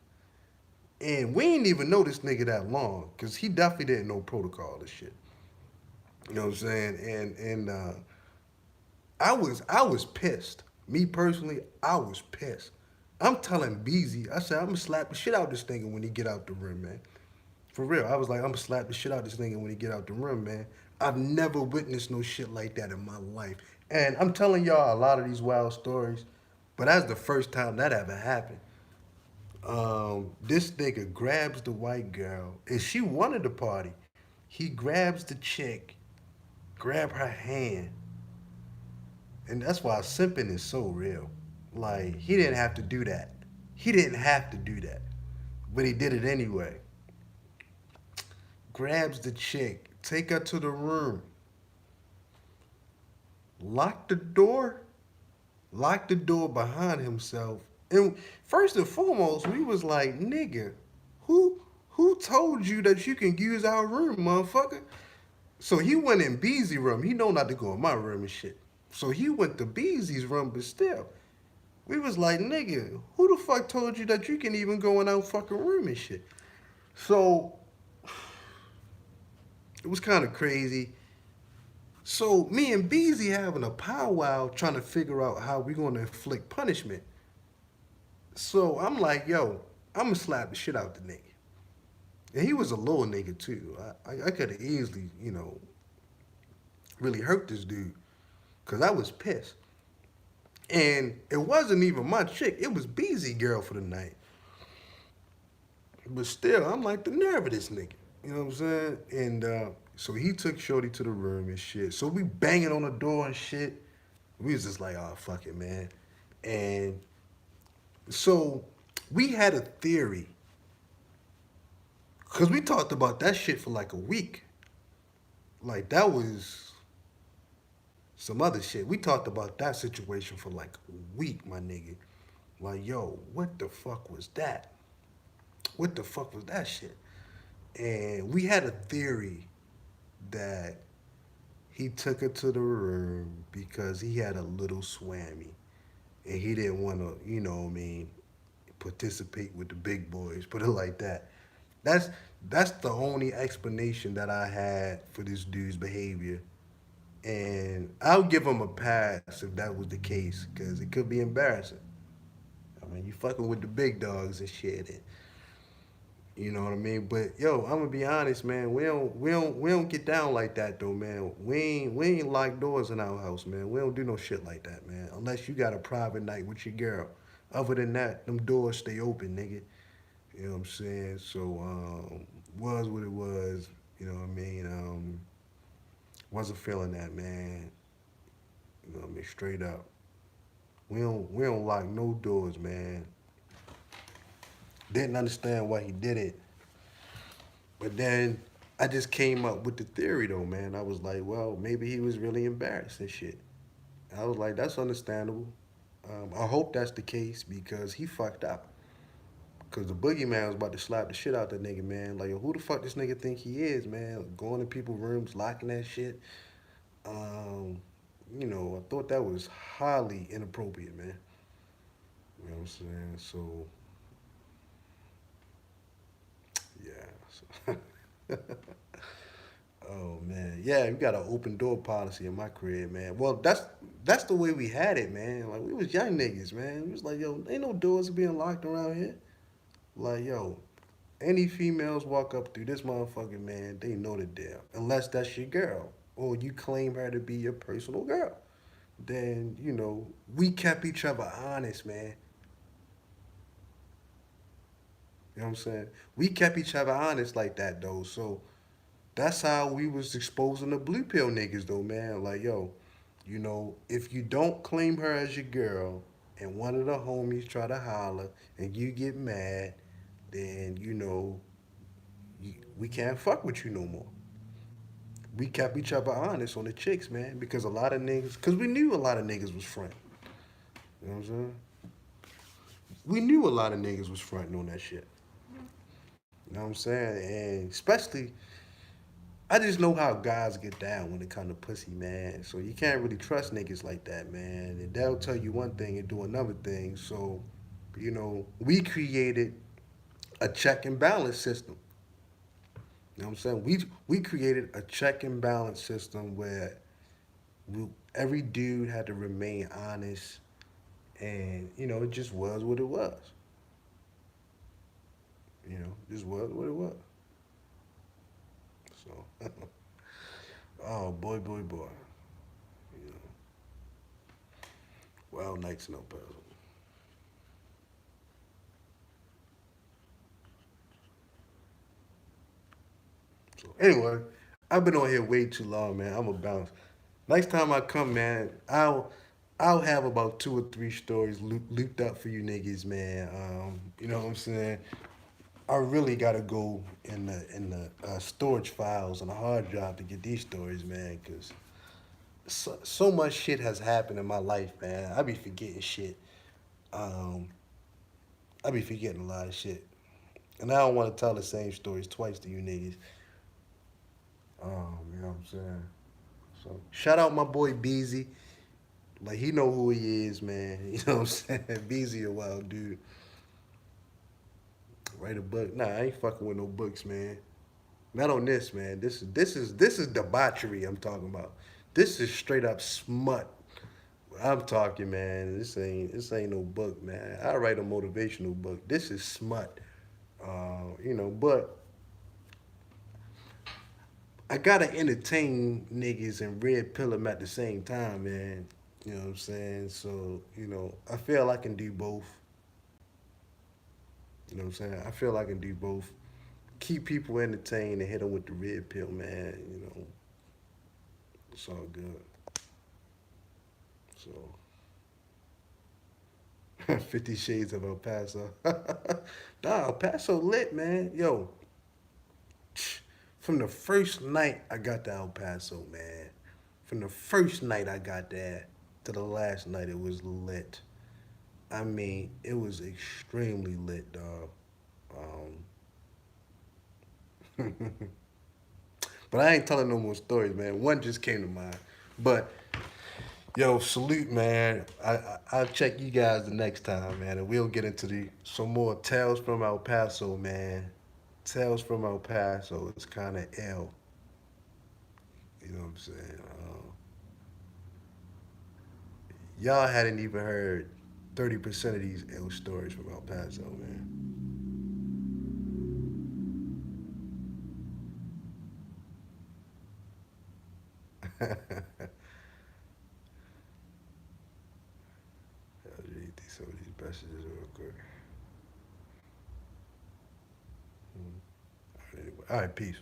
And we ain't even know this nigga that long, because he definitely didn't know protocol and shit. You know what I'm saying? And I was pissed. Me personally, I was pissed. I'm telling Beezy, I said, I'm gonna slap the shit out this nigga when he get out the room, man. For real. I was like, I'm gonna slap the shit out this nigga when he get out the room, man. I've never witnessed no shit like that in my life. And I'm telling y'all a lot of these wild stories, but that's the first time that ever happened. This nigga grabs the white girl, and she wanted the party. He grabs the chick, grab her hand, and that's why simping is so real. Like, he didn't have to do that. He didn't have to do that, but he did it anyway. Grabs the chick, take her to the room, lock the door, lock the door behind himself. And first and foremost, we was like, nigga, who told you that you can use our room, motherfucker? So he went in Beezy's room. He know not to go in my room and shit. So he went to Beezy's room, but still. We was like, nigga, who the fuck told you that you can even go in our fucking room and shit? So it was kind of crazy. So me and Beezy having a powwow trying to figure out how we gonna inflict punishment. So I'm like, yo, I'm gonna slap the shit out the nigga. And he was a little nigga too. I could have easily, really hurt this dude. Cause I was pissed. And it wasn't even my chick. It was Beezy girl for the night. But still, I'm like, the nerve of this nigga. You know what I'm saying? And so he took Shorty to the room and shit. So we banging on the door and shit. We was just like, oh, fuck it, man. And so we had a theory. Because we talked about that shit for like a week. Like, that was some other shit. We talked about that situation for like a week, my nigga. Like, yo, what the fuck was that? What the fuck was that shit? And we had a theory that he took her to the room because he had a little swammy. And he didn't want to, participate with the big boys, put it like that. That's that's the only explanation that I had for this dude's behavior. And I'll give him a pass if that was the case, because it could be embarrassing. I mean, you fucking with the big dogs and shit, and you know what I mean? But yo, I'm gonna be honest, man. We don't get down like that though, man. We ain't lock doors in our house, man. We don't do no shit like that, man. Unless you got a private night with your girl. Other than that, them doors stay open, nigga. You know what I'm saying? So was what it was. You know what I mean? Wasn't feeling that, man. You know what I mean? Straight up. We don't lock no doors, man. Didn't understand why he did it. But then I just came up with the theory though, man. I was like, well, maybe he was really embarrassed and shit. I was like, that's understandable. I hope that's the case because he fucked up. Cause the boogeyman was about to slap the shit out that nigga, man. Like, who the fuck this nigga think he is, man? Going to people's rooms, locking that shit. Um, I thought that was highly inappropriate, man. You know what I'm saying? So, yeah. Oh man, yeah, we got an open door policy in my crib, man. Well, that's the way we had it, man. Like we was young niggas, man. We was like, yo, ain't no doors being locked around here. Like, yo, any females walk up through this motherfucking man, they know the deal. Unless that's your girl or you claim her to be your personal girl, then we kept each other honest, man. You know what I'm saying? We kept each other honest like that though. So that's how we was exposing the blue pill niggas though, man. Like, yo, if you don't claim her as your girl and one of the homies try to holler and you get mad, then we can't fuck with you no more. We kept each other honest on the chicks, man, because because we knew a lot of niggas was front. You know what I'm saying? We knew a lot of niggas was fronting on that shit. You know what I'm saying? And especially, I just know how guys get down when it comes to pussy, man. So you can't really trust niggas like that, man. And they'll tell you one thing and do another thing. So, we created a check and balance system. You know what I'm saying? We created a check and balance system where every dude had to remain honest, and it just was what it was. Just was what it was. So, oh boy, boy, boy. You know, wild nights in El Paso. So anyway, I've been on here way too long, man. I'm gonna bounce. Next time I come, man, I'll have about two or three stories looped up for you niggas, man. You know what I'm saying? I really gotta go in the storage files on the hard drive to get these stories, man, because so much shit has happened in my life, man. I be forgetting shit. Um, I be forgetting a lot of shit, and I don't want to tell the same stories twice to you niggas. You know what I'm saying? So shout out my boy Beezy. Like he know who he is, man. You know what I'm saying? Beezy a wild dude. Write a book. Nah, I ain't fucking with no books, man. Not on this, man. This is debauchery I'm talking about. This is straight up smut. I'm talking, man. This ain't no book, man. I write a motivational book. This is smut. But I gotta entertain niggas and red pill them at the same time, man. You know what I'm saying? So, I feel I can do both. You know what I'm saying? I feel I can do both. Keep people entertained and hit them with the red pill, man. It's all good. So, 50 Shades of El Paso. Nah, El Paso lit, man. Yo, from the first night I got to El Paso, man. From the first night I got there to the last night, it was lit. I mean, it was extremely lit, dog. Um, but I ain't telling no more stories, man. One just came to mind. But yo, salute, man. I'll check you guys the next time, man, and we'll get into some more tales from El Paso, man. Tales from El Paso. It's kind of ill. You know what I'm saying? Y'all hadn't even heard 30% of these ill stories from El Paso, man. I'll read some of these messages real quick. All right, anyway. All right, peace.